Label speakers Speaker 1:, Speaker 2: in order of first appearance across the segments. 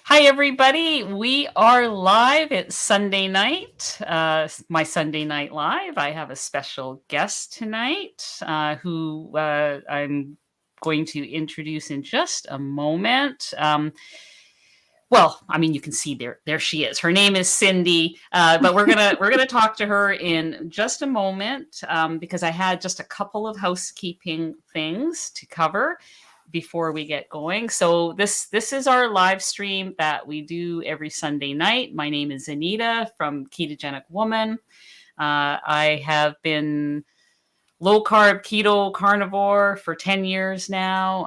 Speaker 1: Hi, everybody. We are live. It's Sunday night, my Sunday Night Live. I have a special guest tonight who I'm going to introduce in just a moment. Well, I mean, you can see there she is. Her name is Cindy, but we're gonna talk to her in just a moment because I had just a couple of housekeeping things to cover before we get going. So this is our live stream that we do every Sunday night. My name is Anita from Ketogenic Woman. I have been low carb, keto, carnivore for 10 years now.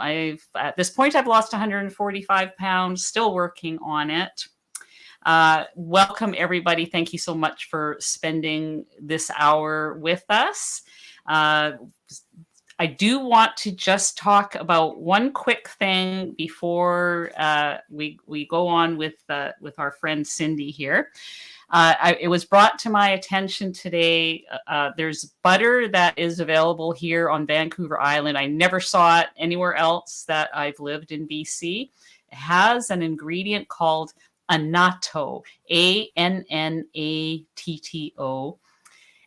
Speaker 1: At this point, I've lost 145 pounds, still working on it. Welcome, everybody. Thank you so much for spending this hour with us. I do want to just talk about one quick thing before we go on with our friend Cindy here. It was brought to my attention today. There's butter that is available here on Vancouver Island. I never saw it anywhere else that I've lived in BC. It has an ingredient called annatto, ANNATTO.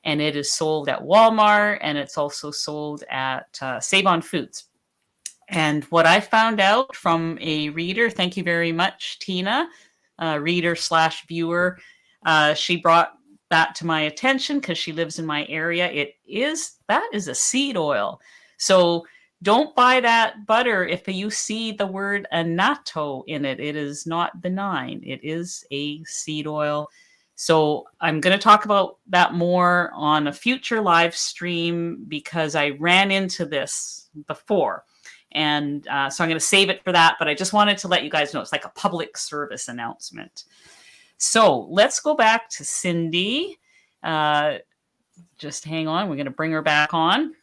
Speaker 1: And it is sold at Walmart, and it's also sold at Avon Foods. And what I found out from a reader, thank you very much, Tina, reader/viewer, she brought that to my attention because she lives in my area. That is a seed oil. So don't buy that butter if you see the word annatto in it. It is not benign. It is a seed oil. So I'm going to talk about that more on a future live stream because I ran into this before. And so I'm going to save it for that. But I just wanted to let you guys know it's like a public service announcement. So let's go back to Cindy. Just hang on. We're going to bring her back on.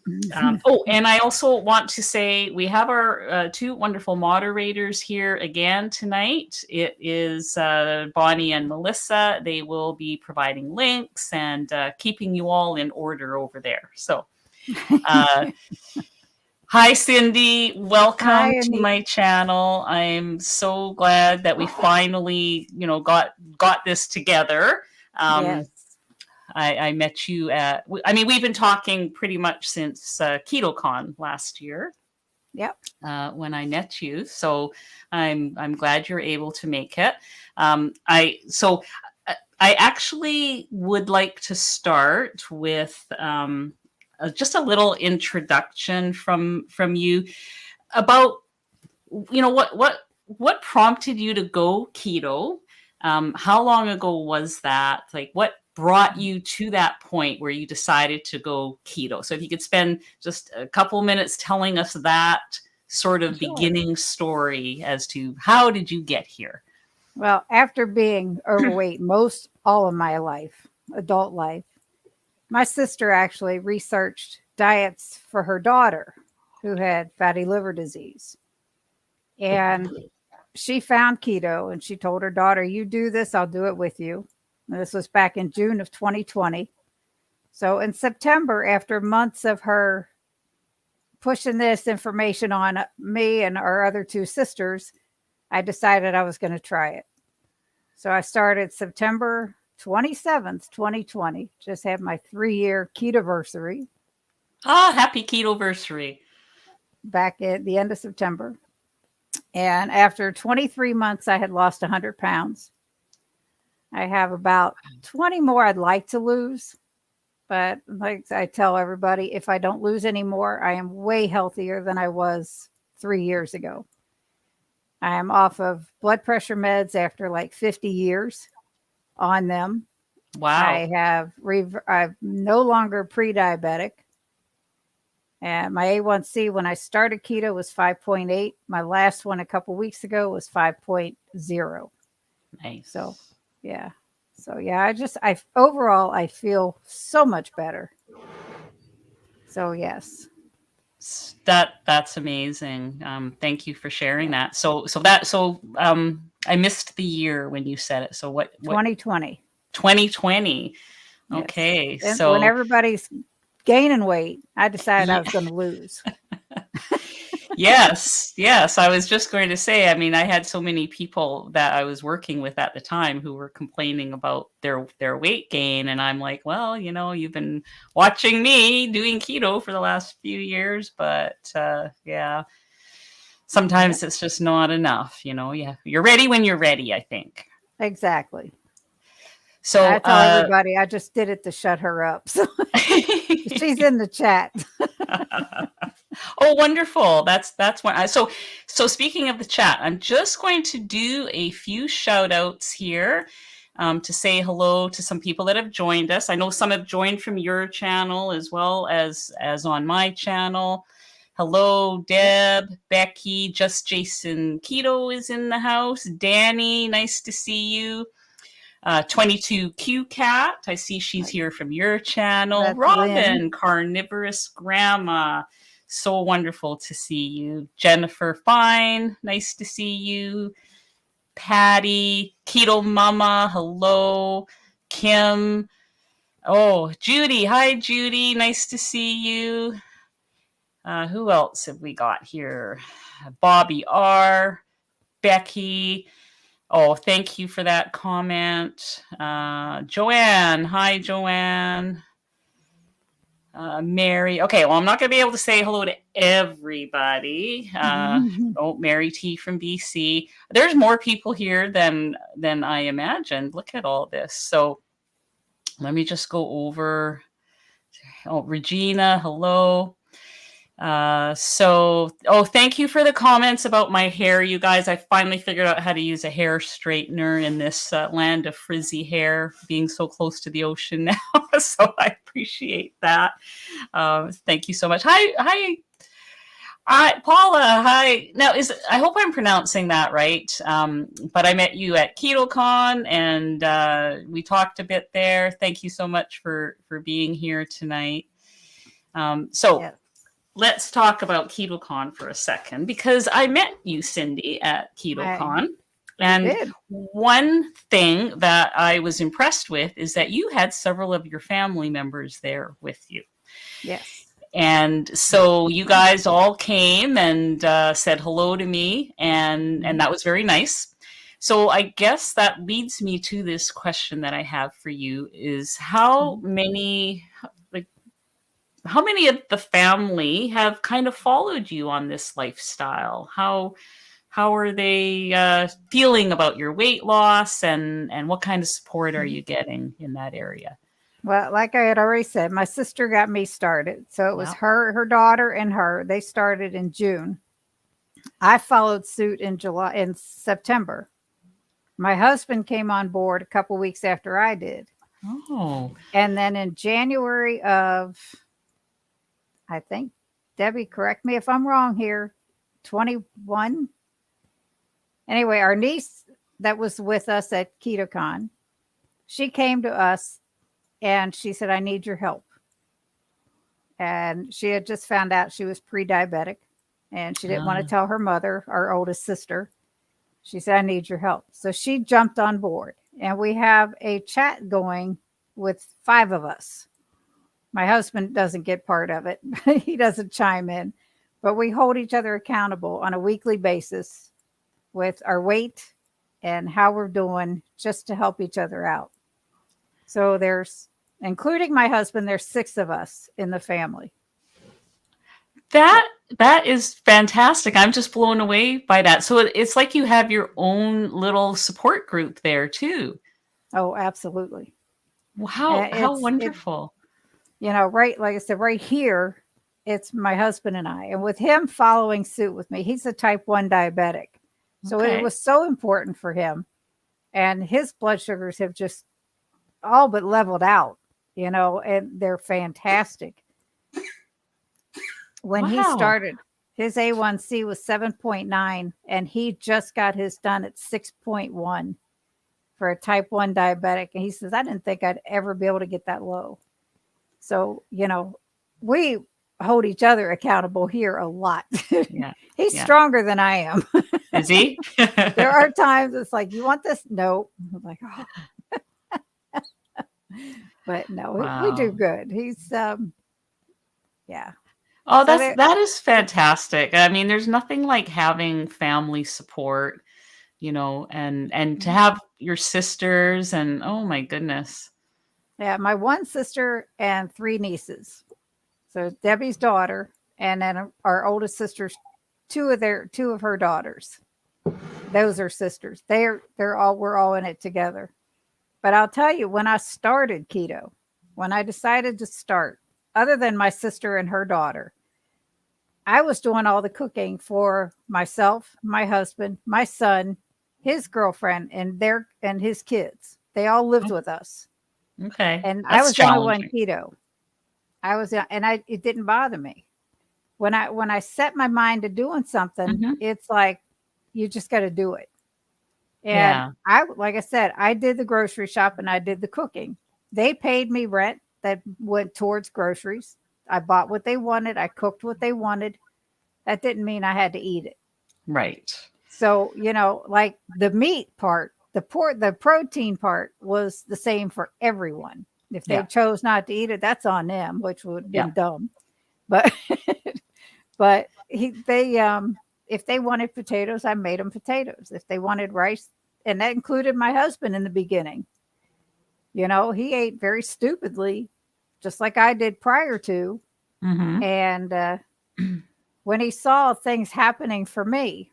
Speaker 1: And I also want to say we have our two wonderful moderators here again tonight. It is Bonnie and Melissa. They will be providing links and keeping you all in order over there. So hi, Cindy. Welcome to my channel. I'm so glad that we finally, got this together.
Speaker 2: Yes.
Speaker 1: I met you we've been talking pretty much since KetoCon last year.
Speaker 2: Yep.
Speaker 1: When I met you. So I'm glad you're able to make it. I actually would like to start with just a little introduction from you about, what prompted you to go keto? How long ago was that? Like, what brought you to that point where you decided to go keto? So if you could spend just a couple minutes telling us that sort of beginning story as to how did you get here?
Speaker 2: Well, after being overweight all of my life, adult life, my sister actually researched diets for her daughter who had fatty liver disease. And she found keto and she told her daughter, you do this, I'll do it with you. And this was back in June of 2020. So in September, after months of her pushing this information on me and our other two sisters, I decided I was going to try it. So I started September 27th, 2020. Just had my 3-year ketoversary.
Speaker 1: Happy ketoversary.
Speaker 2: Back at the end of September. And after 23 months, I had lost 100 pounds. I have about 20 more I'd like to lose. But like I tell everybody, if I don't lose any more, I am way healthier than I was 3 years ago. I am off of blood pressure meds after like 50 years on them.
Speaker 1: Wow.
Speaker 2: I'm no longer pre-diabetic. And my A1C when I started keto was 5.8. My last one a couple weeks ago was 5.0.
Speaker 1: Nice.
Speaker 2: So, yeah. Overall, I feel so much better. So, yes.
Speaker 1: That's amazing. Thank you for sharing that. So I missed the year when you said it. So what
Speaker 2: 2020.
Speaker 1: 2020. Okay.
Speaker 2: Yes.
Speaker 1: So
Speaker 2: when everybody's gaining weight, I decided I was going to lose.
Speaker 1: Yes, yes. I was just going to say, I mean, I had so many people that I was working with at the time who were complaining about their weight gain, and I'm like, well, you've been watching me doing keto for the last few years, but yeah,
Speaker 2: Yep,
Speaker 1: sometimes it's just not enough, Yeah, you're ready when you're ready, I think.
Speaker 2: exactly. I
Speaker 1: So,
Speaker 2: tell everybody I just did it to shut her up. So she's in the chat.
Speaker 1: oh, wonderful. That's one. So speaking of the chat, I'm just going to do a few shout outs here to say hello to some people that have joined us. I know some have joined from your channel as well as on my channel. Hello,
Speaker 2: Yep.
Speaker 1: Deb, Becky, Just Jason Keto is in the house. Danny, nice to see you. 22Q Cat, I see she's here from your channel.
Speaker 2: That's Lynn.
Speaker 1: Robin, Carnivorous Grandma, so wonderful to see you. Jennifer Fine, nice to see you. Patty, Keto Mama, hello. Kim, oh, Judy, hi Judy, nice to see you. Who else have we got here? Bobby R, Becky. Oh, thank you for that comment. Joanne. Hi, Joanne. Mary. Okay, well, I'm not going to be able to say hello to everybody. Oh, Mary T from BC. There's more people here than I imagined. Look at all this. So let me just go over. Oh, Regina. Hello. Thank you for the comments about my hair, you guys. I finally figured out how to use a hair straightener in this land of frizzy hair, being so close to the ocean now. So I appreciate that. Thank you so much. Hi, Paula. Hi. Now, I hope I'm pronouncing that right. But I met you at KetoCon, and we talked a bit there. Thank you so much for being here tonight.
Speaker 2: Yes.
Speaker 1: Let's talk about KetoCon for a second, because I met you, Cindy, at KetoCon.
Speaker 2: You
Speaker 1: And
Speaker 2: did.
Speaker 1: one thing that I was impressed with is that you had several of your family members there with you.
Speaker 2: Yes.
Speaker 1: And so you guys all came and said hello to me, and that was very nice. So I guess that leads me to this question that I have for you is how many of the family have kind of followed you on this lifestyle? How are they feeling about your weight loss, and what kind of support are you getting in that area?
Speaker 2: Well, like I had already said, my sister got me started. So it was
Speaker 1: Yeah.
Speaker 2: her daughter, and her. They started in June. I followed suit in September. My husband came on board a couple weeks after I did.
Speaker 1: Oh,
Speaker 2: And then in January of, I think, Debbie, correct me if I'm wrong here, 21. Anyway, our niece that was with us at KetoCon, she came to us and she said, I need your help. And she had just found out she was pre-diabetic, and she didn't want to tell her mother, our oldest sister. She said, I need your help. So she jumped on board, and we have a chat going with 5 of us. My husband doesn't get part of it. He doesn't chime in, but we hold each other accountable on a weekly basis with our weight and how we're doing, just to help each other out. So including my husband, there's 6 of us in the family.
Speaker 1: that is fantastic. I'm just blown away by that. So it's like you have your own little support group there too.
Speaker 2: Oh, absolutely.
Speaker 1: Wow, how
Speaker 2: It,
Speaker 1: wonderful.
Speaker 2: right, like I said, right here, it's my husband and I. And with him following suit with me, he's a type 1 diabetic. So it
Speaker 1: Okay.
Speaker 2: was so important for him. And his blood sugars have just all but leveled out, and they're fantastic. When he
Speaker 1: Wow.
Speaker 2: started, his A1C was 7.9, and he just got his done at 6.1 for a type 1 diabetic. And he says, I didn't think I'd ever be able to get that low. So, we hold each other accountable here a lot.
Speaker 1: Yeah.
Speaker 2: He's
Speaker 1: Yeah.
Speaker 2: stronger than I am.
Speaker 1: Is he?
Speaker 2: There are times it's like, you want this? No. I'm like, oh. But no, we do
Speaker 1: Wow.
Speaker 2: good. He's, yeah.
Speaker 1: Oh,
Speaker 2: So
Speaker 1: that is fantastic. I mean, there's nothing like having family support, and to have your sisters and oh my goodness.
Speaker 2: yeah, my one sister and three nieces. So Debbie's daughter, and then our oldest sister's two of her daughters. Those are sisters. We're all in it together. But I'll tell you, when I started keto, when I decided to start, other than my sister and her daughter, I was doing all the cooking for myself, my husband, my son, his girlfriend, and his kids. They all lived
Speaker 1: Oh,
Speaker 2: with us,
Speaker 1: okay.
Speaker 2: and I
Speaker 1: That's
Speaker 2: was the only one
Speaker 1: challenging.
Speaker 2: keto. It didn't bother me when I set my mind to doing something.
Speaker 1: Hmm.
Speaker 2: It's like you just got to do it. And
Speaker 1: Yeah.
Speaker 2: like I said, I did the grocery shop and I did the cooking. They paid me rent that went towards groceries. I bought what they wanted. I cooked what they wanted. That didn't mean I had to eat it.
Speaker 1: Right.
Speaker 2: So, like the meat part, the protein part was the same for everyone. If they
Speaker 1: Yeah.
Speaker 2: chose not to eat it, that's on them, which would have
Speaker 1: Yeah.
Speaker 2: been dumb. But but if they wanted potatoes, I made them potatoes. If they wanted rice, and that included my husband in the beginning. He ate very stupidly, just like I did prior to.
Speaker 1: Hmm.
Speaker 2: And when he saw things happening for me,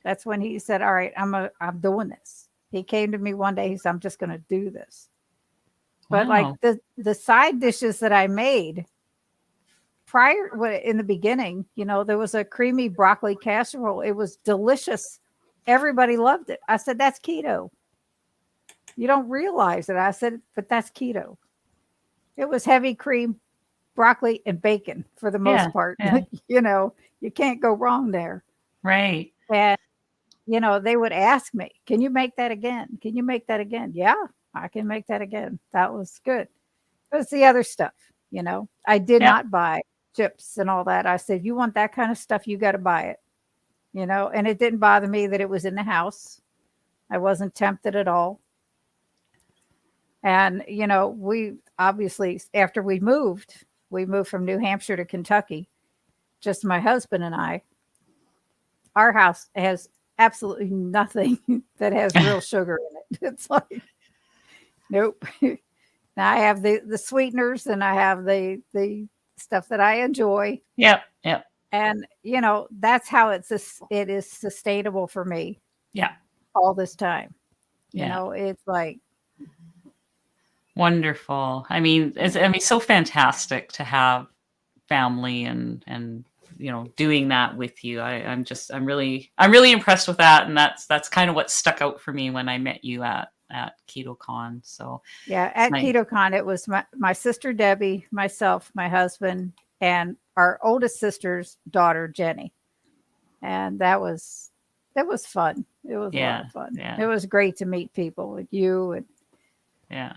Speaker 2: that's when he said, "All right, I'm doing this." He came to me one day. He said, "I'm just going to do this." But like
Speaker 1: Wow.
Speaker 2: the side dishes that I made in the beginning, there was a creamy broccoli casserole. It was delicious. Everybody loved it. I said, "That's keto." You don't realize it. I said, "But that's keto." It was heavy cream, broccoli, and bacon for the
Speaker 1: Yeah.
Speaker 2: most part.
Speaker 1: Yeah.
Speaker 2: You can't go wrong there.
Speaker 1: Right.
Speaker 2: And they would ask me, "Can you make that again? Can you make that again?" Yeah, I can make that again. That was good. It was the other stuff. I did
Speaker 1: Yep.
Speaker 2: not buy chips and all that. I said, "You want that kind of stuff, you got to buy it." And it didn't bother me that it was in the house. I wasn't tempted at all. And, we obviously, after we moved from New Hampshire to Kentucky, just my husband and I. Our house has absolutely nothing that has real sugar in it. It's like, nope. Now I have the sweeteners and I have the stuff that I enjoy.
Speaker 1: Yep. Yep.
Speaker 2: And, that's how it is sustainable for me
Speaker 1: Yeah.
Speaker 2: all this time.
Speaker 1: Yeah.
Speaker 2: It's like,
Speaker 1: Wonderful. I mean, so fantastic to have family and doing that with you. I'm really impressed with that, and that's kind of what stuck out for me when I met you at KetoCon. So
Speaker 2: yeah,
Speaker 1: it's
Speaker 2: at
Speaker 1: nice.
Speaker 2: KetoCon, it was my sister Debbie, myself, my husband, and our oldest sister's daughter Jenny, and that was fun. It was a lot
Speaker 1: Yeah.
Speaker 2: of fun.
Speaker 1: Yeah.
Speaker 2: It was great to meet people like you and
Speaker 1: Yeah.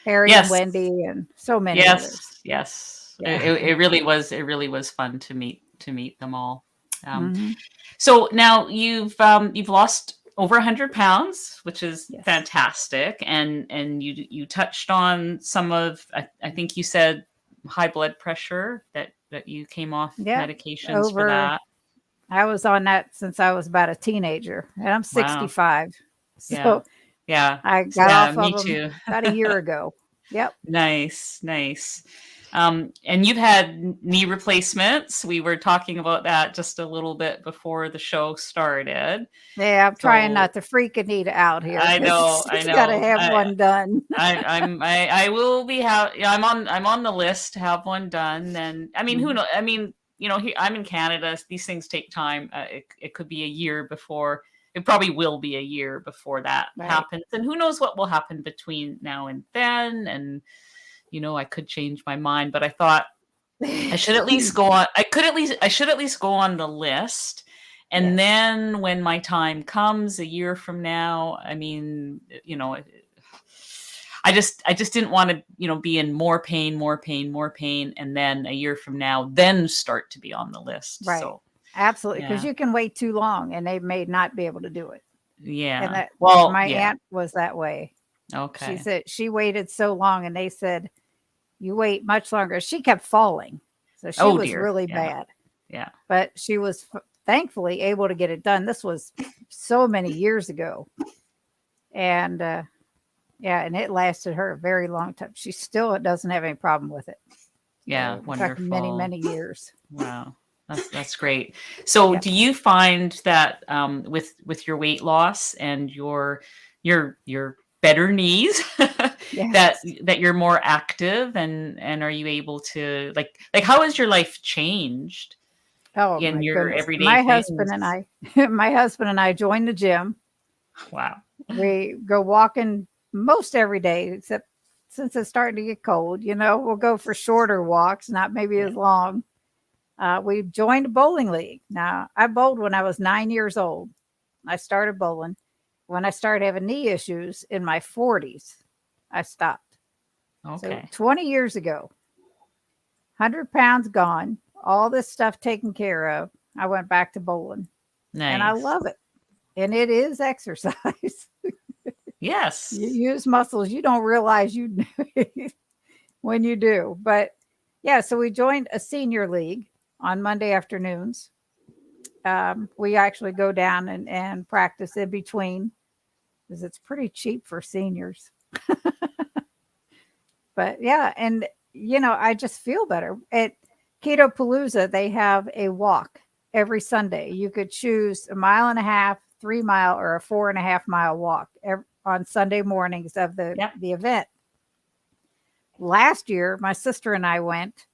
Speaker 2: Harry and
Speaker 1: Yes.
Speaker 2: Wendy and so many
Speaker 1: Yes.
Speaker 2: others.
Speaker 1: Yes.
Speaker 2: Yeah.
Speaker 1: It really was fun to meet them all. Um,
Speaker 2: Hmm.
Speaker 1: So now you've lost over 100 pounds, which is
Speaker 2: Yes.
Speaker 1: fantastic, and you touched on some of I think you said high blood pressure that you came off
Speaker 2: Yeah.
Speaker 1: medications for
Speaker 2: Over.
Speaker 1: that.
Speaker 2: I was on that since I was about a teenager, and I'm
Speaker 1: Wow.
Speaker 2: 65.
Speaker 1: Yeah.
Speaker 2: So
Speaker 1: Yeah.
Speaker 2: I got
Speaker 1: Yeah.
Speaker 2: off of
Speaker 1: Me
Speaker 2: them
Speaker 1: too.
Speaker 2: about a year ago. Yep.
Speaker 1: Nice. Nice. And you've had knee replacements. We were talking about that just a little bit before the show started.
Speaker 2: Yeah, I'm trying
Speaker 1: So
Speaker 2: not to freak Anita out here
Speaker 1: I know,
Speaker 2: because
Speaker 1: I
Speaker 2: she's got to
Speaker 1: know.
Speaker 2: have one done.
Speaker 1: I will be yeah, I'm on the list to have one done. And I mean, who
Speaker 2: Mhm.
Speaker 1: knows? I mean, I'm in Canada. These things take time. It could be a year before. It probably will be a year before that
Speaker 2: Right.
Speaker 1: happens. And who knows what will happen between now and then? And I could change my mind. But I thought I should at least go on. I should at least go on the list. And
Speaker 2: Yes.
Speaker 1: then when my time comes a year from now, I mean, I just didn't want to, be in more pain, more pain, more pain, and then a year from now, then start to be on the list.
Speaker 2: Right.
Speaker 1: So
Speaker 2: Absolutely. Because
Speaker 1: yeah,
Speaker 2: you can wait too long and they may not be able to do it. And
Speaker 1: yeah.
Speaker 2: that
Speaker 1: Well,
Speaker 2: my
Speaker 1: yeah.
Speaker 2: aunt was that way. She
Speaker 1: Okay.
Speaker 2: said she waited so long and they said, "You wait much longer." She kept falling. So she
Speaker 1: Oh
Speaker 2: was
Speaker 1: dear.
Speaker 2: really
Speaker 1: Yeah.
Speaker 2: bad,
Speaker 1: Yeah.
Speaker 2: but she was thankfully able to get it done. This was so many years ago. And yeah, and it lasted her a very long time. She still doesn't have any problem with it.
Speaker 1: Yeah.
Speaker 2: So we're talking many,
Speaker 1: Wonderful.
Speaker 2: many years.
Speaker 1: Wow. That's great. So
Speaker 2: Yeah.
Speaker 1: do you find that with your weight loss and your better knees that
Speaker 2: Yes.
Speaker 1: that you're more active and are you able to like how has your life changed
Speaker 2: Oh
Speaker 1: in
Speaker 2: my
Speaker 1: your
Speaker 2: goodness.
Speaker 1: everyday
Speaker 2: My husband
Speaker 1: things?
Speaker 2: and I, my husband and I joined the gym.
Speaker 1: Wow.
Speaker 2: We go walking most every day, except since it's starting to get cold, we'll go for shorter walks, not maybe
Speaker 1: Yeah.
Speaker 2: as long. We joined a bowling league. Now, I bowled when I was 9 years old. I started bowling. When I started having knee issues in my 40s, I stopped. So
Speaker 1: Okay.
Speaker 2: 20 years ago, 100 pounds gone, all this stuff taken care of, I went back to bowling and I
Speaker 1: Nice.
Speaker 2: love it. And it is exercise. You
Speaker 1: Yes.
Speaker 2: use muscles you don't realize you when you do. But yeah, so we joined a senior league on Monday afternoons. We actually go down and practice in between because it's pretty cheap for seniors. But yeah, and I just feel better. At Keto Palooza, they have a walk every Sunday. You could choose a mile and a half, 3 mile, or a 4.5 mile walk on Sunday mornings of
Speaker 1: Yep.
Speaker 2: the event. Last year, my sister and I went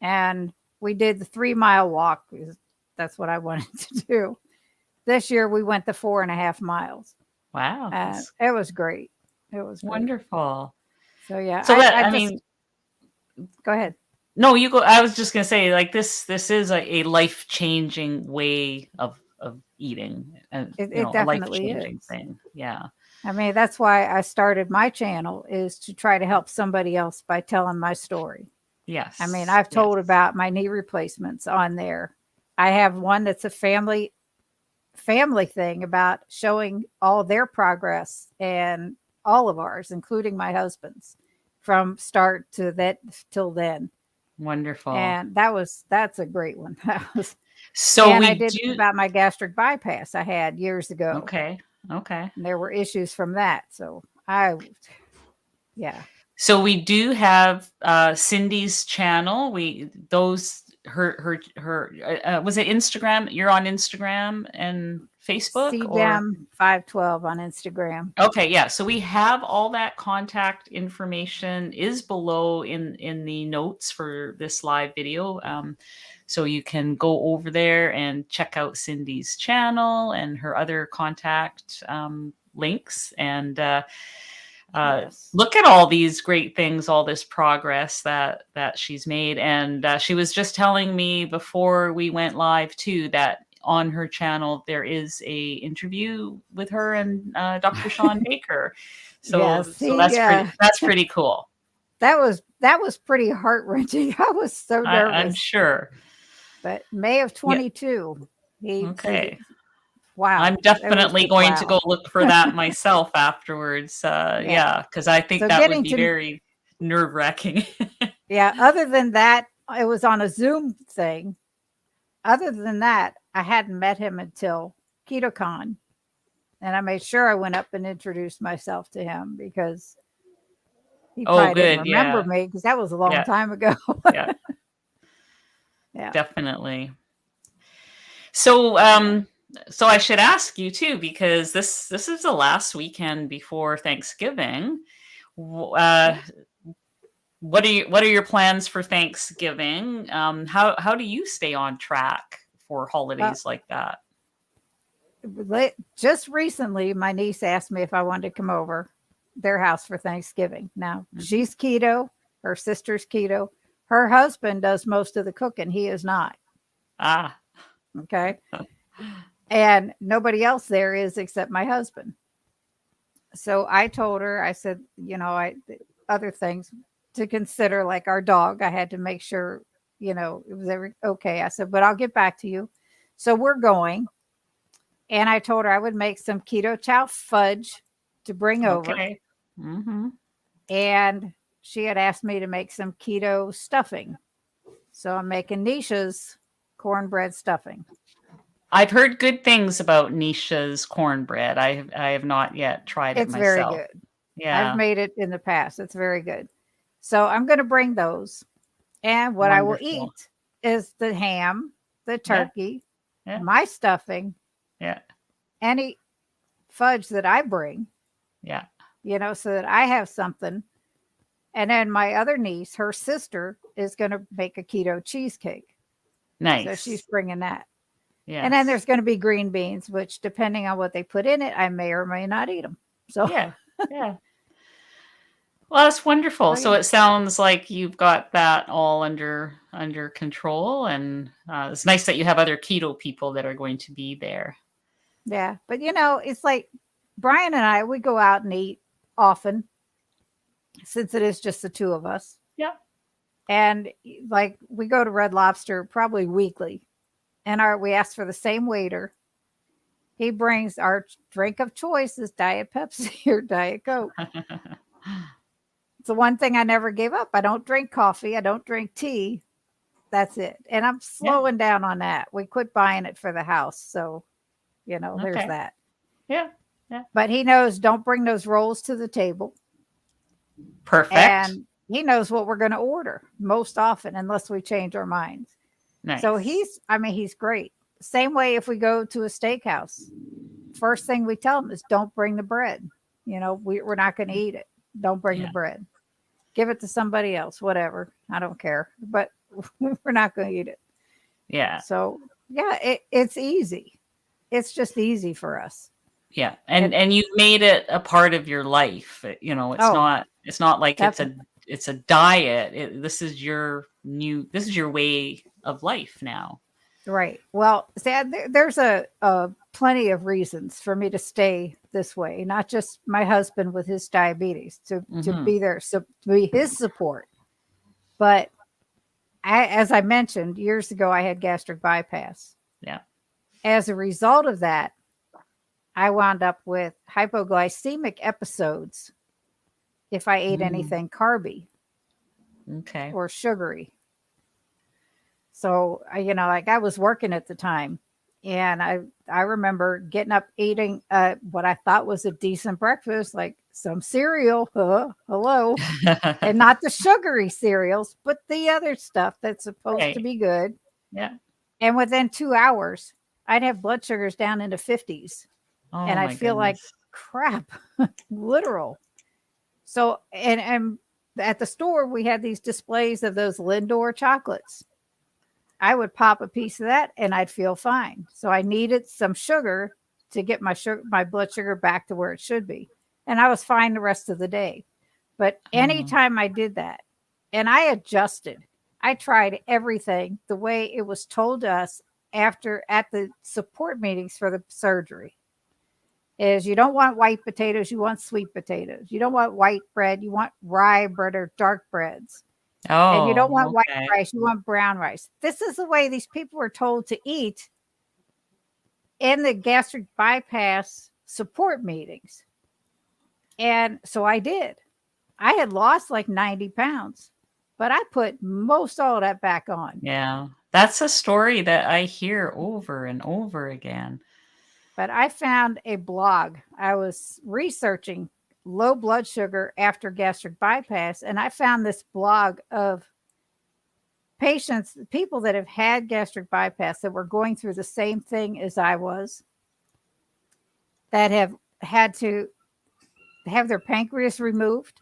Speaker 2: and we did the 3 mile walk because that's what I wanted to do. This year, we went the 4.5 miles.
Speaker 1: Wow.
Speaker 2: And
Speaker 1: That's
Speaker 2: it was great. It was great.
Speaker 1: wonderful.
Speaker 2: So yeah,
Speaker 1: So that
Speaker 2: I
Speaker 1: I
Speaker 2: just
Speaker 1: mean,
Speaker 2: go ahead.
Speaker 1: no, you go. I was just gonna say, like this is a life changing way of eating, and
Speaker 2: It
Speaker 1: a life
Speaker 2: definitely
Speaker 1: changing
Speaker 2: is.
Speaker 1: thing. Yeah.
Speaker 2: I mean, that's why I started my channel is to try to help somebody else by telling my story. I mean,
Speaker 1: Yes.
Speaker 2: I've
Speaker 1: Yes.
Speaker 2: told about my knee replacements on there. I have one that's a family thing about showing all their progress and all of ours, including my husband's, from start to that till then.
Speaker 1: Wonderful.
Speaker 2: And that's a great one. That was,
Speaker 1: So
Speaker 2: and I
Speaker 1: we
Speaker 2: did
Speaker 1: do.
Speaker 2: about my gastric bypass I had years ago.
Speaker 1: Okay. Okay.
Speaker 2: And there were issues from that. So I, yeah.
Speaker 1: So we do have Cindy's channel. We those her was it Instagram? You're on Instagram and Facebook or
Speaker 2: CDEM512 on Instagram.
Speaker 1: okay, yeah. So we have all that contact information is below in the notes for this live video. So you can go over there and check out Cindy's channel and her other contact links and
Speaker 2: Yes.
Speaker 1: look at all these great things, all this progress that she's made. And she was just telling me before we went live too that on her channel there is a interview with her and Dr. Sean Baker. So
Speaker 2: Yes.
Speaker 1: so that's
Speaker 2: Yeah.
Speaker 1: pretty cool.
Speaker 2: That was pretty heart-wrenching. I was so
Speaker 1: I'm
Speaker 2: nervous.
Speaker 1: sure.
Speaker 2: But May of
Speaker 1: Yeah.
Speaker 2: 22, he
Speaker 1: Okay. I'm
Speaker 2: wow. It was
Speaker 1: definitely
Speaker 2: just
Speaker 1: going to
Speaker 2: wow.
Speaker 1: go look for that myself afterwards.
Speaker 2: Yeah.
Speaker 1: Yeah, because I think
Speaker 2: So
Speaker 1: that would
Speaker 2: getting
Speaker 1: be
Speaker 2: to
Speaker 1: very nerve wracking.
Speaker 2: yeah, other than that, it was on a Zoom thing. Other than that, I hadn't met him until KetoCon. And I made sure I went up and introduced myself to him because he
Speaker 1: Oh,
Speaker 2: probably didn't
Speaker 1: good.
Speaker 2: remember
Speaker 1: Yeah.
Speaker 2: me because that was a long
Speaker 1: Yeah.
Speaker 2: time ago.
Speaker 1: Yeah.
Speaker 2: Yeah.
Speaker 1: Definitely. So,
Speaker 2: Yeah.
Speaker 1: so I should ask you too, because this is the last weekend before Thanksgiving.
Speaker 2: Yeah.
Speaker 1: What are your plans for Thanksgiving? How do you stay on track for
Speaker 2: Uh,
Speaker 1: holidays like that?
Speaker 2: just recently, my niece asked me if I wanted to come over their house for Thanksgiving. Now,
Speaker 1: Mhm.
Speaker 2: she's keto, her sister's keto. Her husband does most of the cooking. He is not.
Speaker 1: Ah,
Speaker 2: Okay. And nobody else there is except my husband. So I told her, I said, other things to consider, like our dog. I had to make sure, it was okay. I said, but I'll get back to you. So we're going. And I told her I would make some keto chow fudge to bring over.
Speaker 1: okay. Hmm.
Speaker 2: And she had asked me to make some keto stuffing. So I'm making Nisha's cornbread stuffing.
Speaker 1: I've heard good things about Nisha's cornbread. I have not yet tried it
Speaker 2: It's very
Speaker 1: myself.
Speaker 2: good. I've
Speaker 1: Yeah,
Speaker 2: made it in the past. It's very good. So I'm going to bring those. And what I will
Speaker 1: wonderful.
Speaker 2: eat is the ham, the
Speaker 1: Yeah,
Speaker 2: turkey,
Speaker 1: yeah,
Speaker 2: my stuffing,
Speaker 1: yeah,
Speaker 2: any fudge that I bring,
Speaker 1: yeah.
Speaker 2: so that I have something. And then my other niece, her sister, is going to make a keto cheesecake. So she's
Speaker 1: Nice.
Speaker 2: bringing that. And then
Speaker 1: Yes.
Speaker 2: there's going to be green beans, which depending on what they put in it, I may or may not eat them. So,
Speaker 1: Yeah, yeah. Well, that's wonderful.
Speaker 2: so
Speaker 1: So
Speaker 2: yeah.
Speaker 1: it sounds like you've got that all under control, and it's nice that you have other keto people that are going to be there.
Speaker 2: Yeah. But it's like Brian and I, we go out and eat often since it is just the two of us.
Speaker 1: Yeah.
Speaker 2: And like we go to Red Lobster probably weekly. And we ask for the same waiter. He brings our drink of choice is Diet Pepsi or Diet Coke. It's the one thing I never gave up. I don't drink coffee. I don't drink tea. That's it. And I'm
Speaker 1: Yeah.
Speaker 2: slowing down on that. We quit buying it for the house. So, there's
Speaker 1: Okay.
Speaker 2: that.
Speaker 1: Yeah. Yeah.
Speaker 2: But he knows don't bring those rolls to the table.
Speaker 1: Perfect.
Speaker 2: And he knows what we're going to order most often, unless we change our minds. So
Speaker 1: Nice.
Speaker 2: he's great. Same way if we go to a steakhouse, first thing we tell them is don't bring the bread. We're not going to eat it. Don't bring the
Speaker 1: Yeah.
Speaker 2: bread. Give it to somebody else, whatever. I don't care, but we're not going to eat it.
Speaker 1: Yeah.
Speaker 2: So yeah, it's easy. It's just easy for us.
Speaker 1: Yeah.
Speaker 2: And
Speaker 1: And you've made it a part of your life.
Speaker 2: oh,
Speaker 1: It's not like
Speaker 2: definitely.
Speaker 1: it's a diet. This is this is your way of life now.
Speaker 2: Right. Well, there's a plenty of reasons for me to stay this way. Not just my husband with his diabetes to
Speaker 1: Mhm.
Speaker 2: be there, so to be his support. But as I mentioned years ago, I had gastric bypass.
Speaker 1: Yeah.
Speaker 2: As a result of that, I wound up with hypoglycemic episodes if I ate
Speaker 1: Mm.
Speaker 2: anything carby
Speaker 1: Okay.
Speaker 2: or sugary. So, like I was working at the time, and I remember getting up eating what I thought was a decent breakfast, like some cereal, hello, and not the sugary cereals, but the other stuff that's supposed to
Speaker 1: Right.
Speaker 2: be good.
Speaker 1: Yeah.
Speaker 2: And within 2 hours, I'd have blood sugars down into 50s, and
Speaker 1: Oh
Speaker 2: I'd
Speaker 1: my
Speaker 2: feel like
Speaker 1: goodness.
Speaker 2: crap, literal. So, and at the store, we had these displays of those Lindor chocolates. I would pop a piece of that and I'd feel fine. So I needed some sugar to get my blood sugar back to where it should be. And I was fine the rest of the day. But
Speaker 1: Oh.
Speaker 2: anytime I did that and I adjusted, I tried everything the way it was told to us after at the support meetings for the surgery. Is you don't want white potatoes, you want sweet potatoes. You don't want white bread, you want rye bread or dark breads. And you don't want
Speaker 1: Oh,
Speaker 2: white
Speaker 1: okay.
Speaker 2: rice, you want brown rice. This is the way these people were told to eat in the gastric bypass support meetings. And so I did. I had lost like 90 pounds, but I put most all of that back on.
Speaker 1: Yeah. That's a story that I hear over and over again.
Speaker 2: But I found a blog. I was researching low blood sugar after gastric bypass, and I found this blog of people that have had gastric bypass that were going through the same thing as I was, that have had to have their pancreas removed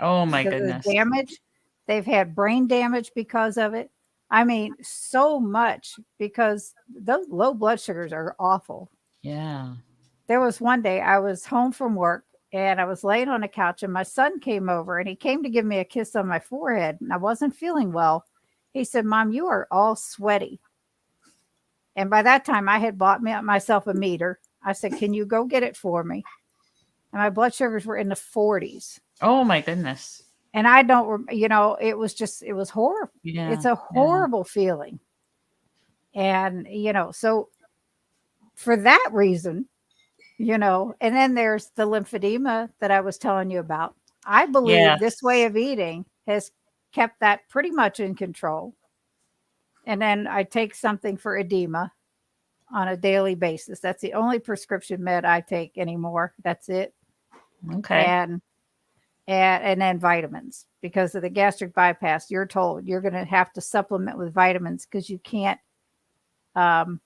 Speaker 1: Oh my
Speaker 2: because of the
Speaker 1: goodness.
Speaker 2: damage. They've had brain damage because of it. I mean, so much because those low blood sugars are awful.
Speaker 1: Yeah.
Speaker 2: There was one day I was home from work and I was laying on a couch and my son came over and he came to give me a kiss on my forehead and I wasn't feeling well. He said, "Mom, you are all sweaty." And by that time I had bought myself a meter. I said, "Can you go get it for me?" And my blood sugars were in the 40s.
Speaker 1: Oh my goodness.
Speaker 2: And I don't, it was horrible. It's
Speaker 1: Yeah.
Speaker 2: a
Speaker 1: Yeah.
Speaker 2: horrible feeling. And, so for that reason, and then there's the lymphedema that I was telling you about. I believe this way
Speaker 1: Yes.
Speaker 2: of eating has kept that pretty much in control. And then I take something for edema on a daily basis. That's the only prescription med I take anymore. That's it.
Speaker 1: Okay.
Speaker 2: And and then vitamins because of the gastric bypass. You're told you're going to have to supplement with vitamins because you can't um,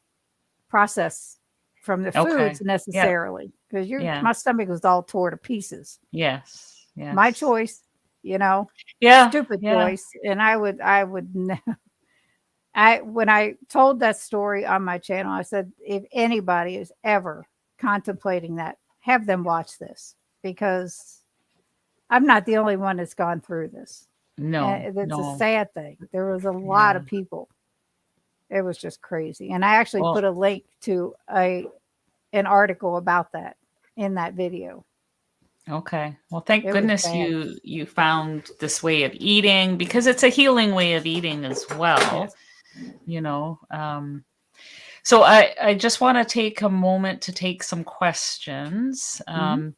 Speaker 2: process from the
Speaker 1: Okay.
Speaker 2: foods
Speaker 1: Yeah.
Speaker 2: necessarily because
Speaker 1: Yeah.
Speaker 2: my stomach was all tore to pieces.
Speaker 1: Yes.
Speaker 2: My
Speaker 1: Yes.
Speaker 2: choice, you know,
Speaker 1: Yeah.
Speaker 2: stupid
Speaker 1: Yeah.
Speaker 2: choice. And I when I told that story on my channel, I said if anybody is ever contemplating that, have them watch this because I'm not the only one that's gone through this.
Speaker 1: No.
Speaker 2: And it's a
Speaker 1: No.
Speaker 2: sad thing. There was a lot
Speaker 1: Yeah.
Speaker 2: of people. It was just crazy. And I actually
Speaker 1: Well,
Speaker 2: put a link to an article about that in that video.
Speaker 1: okay. Well, thank
Speaker 2: It was
Speaker 1: goodness
Speaker 2: bad.
Speaker 1: you found this way of eating because it's a healing way of eating as well,
Speaker 2: Yes.
Speaker 1: you know. So I just want to take a moment to take some questions.
Speaker 2: Hmm.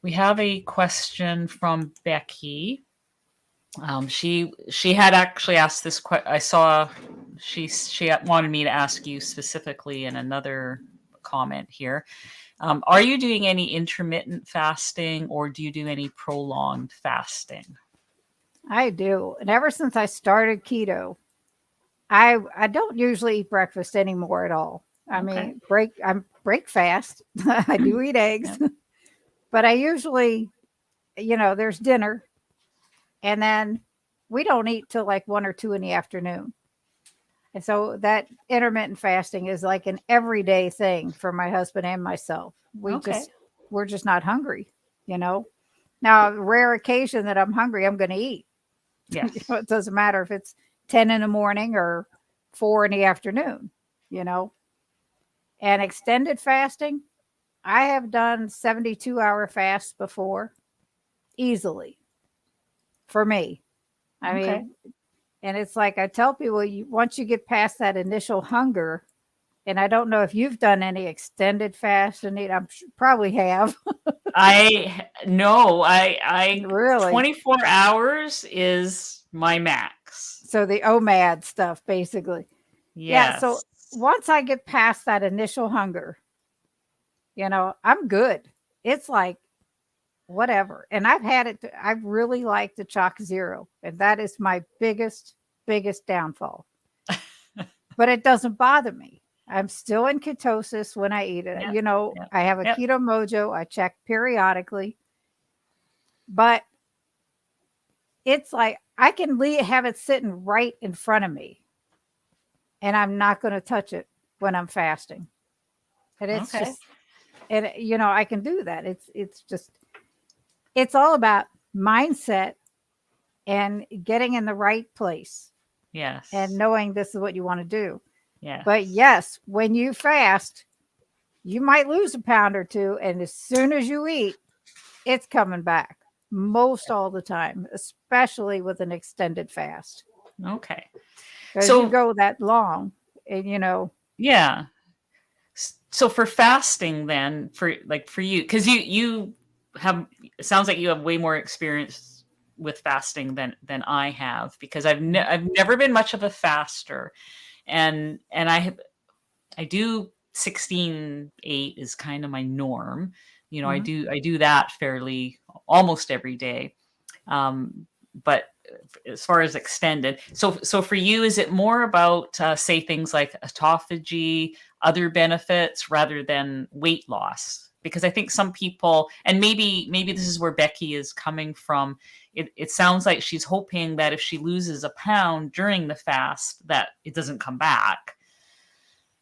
Speaker 1: We have a question from Becky. She had actually asked this question. I saw she wanted me to ask you specifically in another comment here. Are you doing any intermittent fasting or do you do any prolonged fasting?
Speaker 2: I do. And ever since I started keto, I don't usually eat breakfast anymore at all. I
Speaker 1: Okay.
Speaker 2: mean, I'm break fast. I do eat
Speaker 1: Yeah.
Speaker 2: eggs, but I usually, there's dinner and then we don't eat till like 1 or 2 in the afternoon. And so that intermittent fasting is like an everyday thing for my husband and myself.
Speaker 1: Okay.
Speaker 2: We're just not hungry, you know. Now, rare occasion that I'm hungry, I'm going to eat.
Speaker 1: Yes.
Speaker 2: It doesn't matter if it's 10 in the morning or 4 in the afternoon, you know. And extended fasting, I have done 72-hour fasts before easily for me. I
Speaker 1: Okay.
Speaker 2: mean, and it's like I tell people, once you get past that initial hunger, and I don't know if you've done any extended fast, and probably have.
Speaker 1: I no, I
Speaker 2: Really.
Speaker 1: 24 hours is my max.
Speaker 2: So the OMAD stuff, basically. Yeah. So
Speaker 1: Yes.
Speaker 2: once I get past that initial hunger, I'm good. It's like whatever. And I've had it. I really like the Chalk Zero, and that is my biggest downfall. But it doesn't bother me. I'm still in ketosis when I eat it.
Speaker 1: Yep. Yep.
Speaker 2: I have a
Speaker 1: Yep.
Speaker 2: keto mojo. I check periodically, but it's like I can have it sitting right in front of me and I'm not going to touch it when I'm fasting. And it's
Speaker 1: Okay.
Speaker 2: just, and I can do that. It's all about mindset and getting in the right place and
Speaker 1: Yes.
Speaker 2: knowing this is what you want to do. But
Speaker 1: Yes.
Speaker 2: yes, when you fast, you might lose a pound or two. And as soon as you eat, it's coming back most all the time, especially with an extended fast.
Speaker 1: Okay.
Speaker 2: Because you
Speaker 1: So,
Speaker 2: go that long and
Speaker 1: yeah. So for fasting then, for you, because you have, it sounds like you have way more experience with fasting than I have, because I've never been much of a faster, and I do 16/8 is kind of my norm.
Speaker 2: Mhm.
Speaker 1: I do that fairly almost every day. But as far as extended, so for you, is it more about say things like autophagy, other benefits rather than weight loss? Because I think some people, and maybe this is where Becky is coming from. It sounds like she's hoping that if she loses a pound during the fast, that it doesn't come back.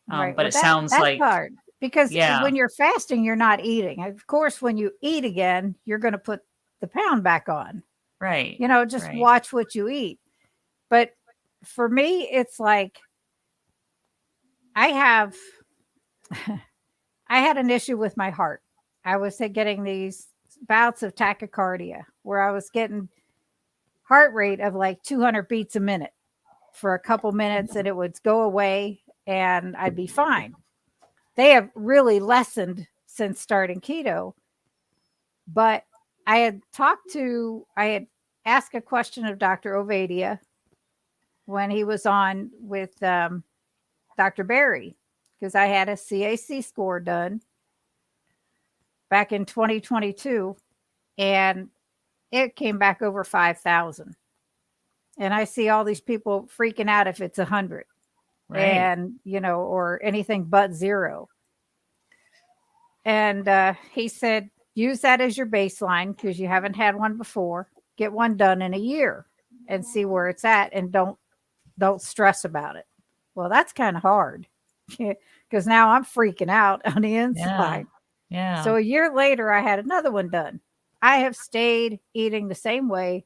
Speaker 2: Right.
Speaker 1: But
Speaker 2: Well,
Speaker 1: it sounds
Speaker 2: that's
Speaker 1: like,
Speaker 2: hard because
Speaker 1: yeah,
Speaker 2: when you're fasting, you're not eating. Of course, when you eat again, you're going to put the pound back on.
Speaker 1: right,
Speaker 2: Just
Speaker 1: right,
Speaker 2: watch what you eat. But for me, it's like I have, I had an issue with my heart. I was getting these bouts of tachycardia where I was getting heart rate of like 200 beats a minute for a couple minutes and it would go away and I'd be fine. They have really lessened since starting keto, but I had asked a question of Dr. Ovadia when he was on with Dr. Barry, because I had a CAC score done back in 2022, and it came back over 5,000. And I see all these people freaking out if it's 100
Speaker 1: Right.
Speaker 2: and, or anything but 0. And he said, use that as your baseline because you haven't had one before. Get one done in a year and see where it's at, and don't stress about it. Well, that's kind of hard because now I'm freaking out on the
Speaker 1: Yeah.
Speaker 2: inside.
Speaker 1: Yeah.
Speaker 2: So a year later, I had another one done. I have stayed eating the same way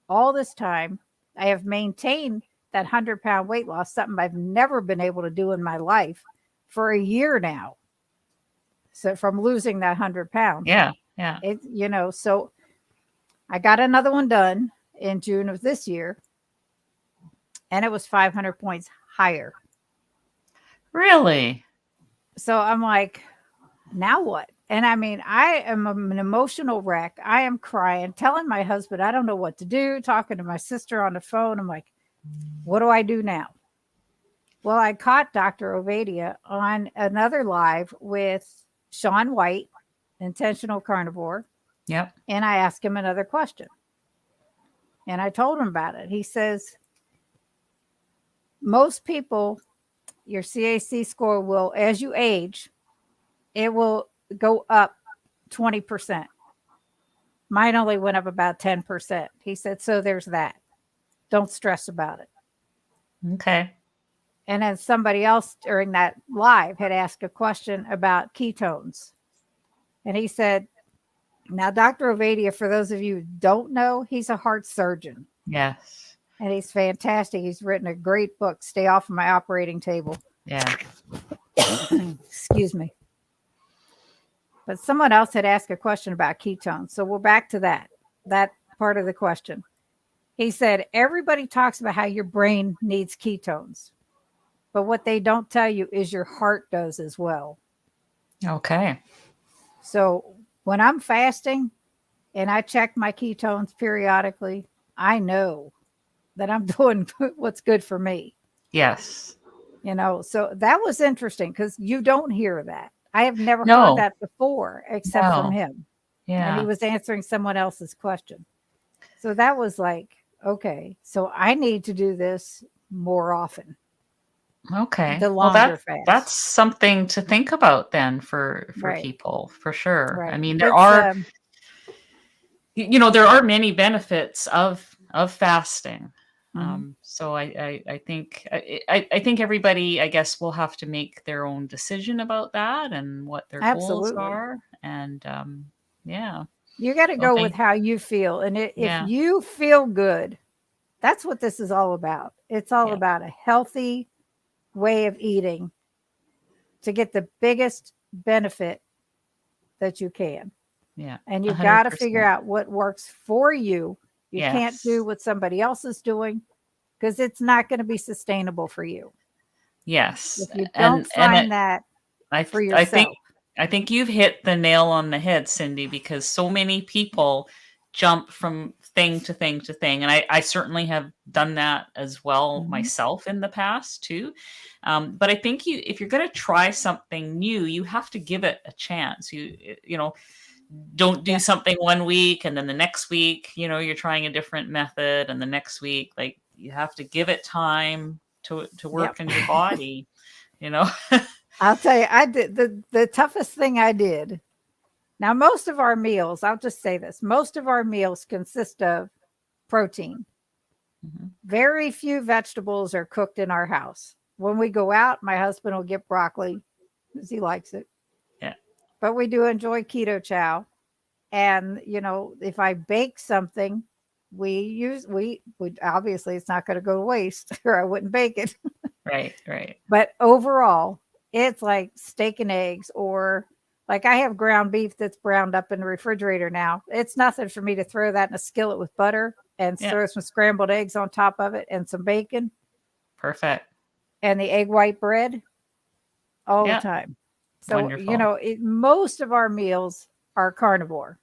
Speaker 2: all this time. I have maintained that 100-pound weight loss, something I've never been able to do in my life, for a year now. So from losing that 100 pounds,
Speaker 1: Yeah. Yeah.
Speaker 2: so I got another one done in June of this year, and it was 500 points higher.
Speaker 1: Really?
Speaker 2: So I'm like, now what? And I mean, I am an emotional wreck. I am crying, telling my husband, I don't know what to do, talking to my sister on the phone. I'm like, what do I do now? Well, I caught Dr. Ovadia on another live with Shaun White, intentional carnivore.
Speaker 1: Yep.
Speaker 2: And I asked him another question. And I told him about it. He says, most people, your CAC score will, as you age, it will go up 20%. Mine only went up about 10%. He said, so there's that. Don't stress about it.
Speaker 1: Okay.
Speaker 2: And then somebody else during that live had asked a question about ketones. And he said, now, Dr. Ovadia, for those of you who don't know, he's a heart surgeon.
Speaker 1: Yes.
Speaker 2: And he's fantastic. He's written a great book, Stay Off of My Operating Table.
Speaker 1: Yeah.
Speaker 2: Excuse me. But someone else had asked a question about ketones. So we're back to that part of the question. He said, everybody talks about how your brain needs ketones. But what they don't tell you is your heart does as well.
Speaker 1: Okay.
Speaker 2: So when I'm fasting and I check my ketones periodically, I know that I'm doing what's good for me.
Speaker 1: Yes.
Speaker 2: So that was interesting because you don't hear that. I have never heard
Speaker 1: No.
Speaker 2: that before except from
Speaker 1: No.
Speaker 2: him. And he
Speaker 1: Yeah.
Speaker 2: was answering someone else's question. So that was like, okay, so I need to do this more often.
Speaker 1: Okay.
Speaker 2: The
Speaker 1: Well,
Speaker 2: longer
Speaker 1: that's
Speaker 2: fast.
Speaker 1: something to think about then for
Speaker 2: Right.
Speaker 1: people, for sure. I
Speaker 2: Right.
Speaker 1: mean,
Speaker 2: It's
Speaker 1: there are many benefits of fasting.
Speaker 2: mhm.
Speaker 1: So I think I think everybody, I guess, will have to make their own decision about that and what their goals
Speaker 2: Absolutely.
Speaker 1: are. And yeah.
Speaker 2: You got to
Speaker 1: Well,
Speaker 2: go with how you feel. And if
Speaker 1: yeah.
Speaker 2: you feel good, that's what this is all about. It's all
Speaker 1: Yeah.
Speaker 2: about a healthy way of eating to get the biggest benefit that you can.
Speaker 1: Yeah.
Speaker 2: And you've got to figure
Speaker 1: 100%.
Speaker 2: out what works for you. You can't do
Speaker 1: Yes.
Speaker 2: what somebody else is doing because it's not going to be sustainable for you
Speaker 1: Yes.
Speaker 2: if you don't
Speaker 1: And
Speaker 2: find that
Speaker 1: I
Speaker 2: for
Speaker 1: I think
Speaker 2: yourself.
Speaker 1: I think you've hit the nail on the head, Cindy, because so many people jump from thing to thing to thing, and I certainly have done that as well
Speaker 2: Mhm.
Speaker 1: myself in the past too. But I think if you're going to try something new, you have to give it a chance. Don't do
Speaker 2: Yeah.
Speaker 1: something one week and then the next week, you're trying a different method, and the next week, like, you have to give it time to
Speaker 2: Yep.
Speaker 1: work in your body, you know.
Speaker 2: I'll tell you, I did the toughest thing I did. Now, most of our meals, I'll just say this, most of our meals consist of protein.
Speaker 1: Mhm.
Speaker 2: Very few vegetables are cooked in our house. When we go out, my husband will get broccoli because he likes it.
Speaker 1: Yeah.
Speaker 2: But we do enjoy keto chow. And, if I bake something, we obviously it's not going to go to waste or I wouldn't bake it.
Speaker 1: Right, right.
Speaker 2: But overall, it's like steak and eggs, or like I have ground beef that's browned up in the refrigerator now. It's nothing for me to throw that in a skillet with butter and
Speaker 1: Yeah.
Speaker 2: throw some scrambled eggs on top of it and some bacon
Speaker 1: Perfect.
Speaker 2: and the egg white bread all the
Speaker 1: Yeah.
Speaker 2: time. So,
Speaker 1: Wonderful.
Speaker 2: most of our meals are carnivore,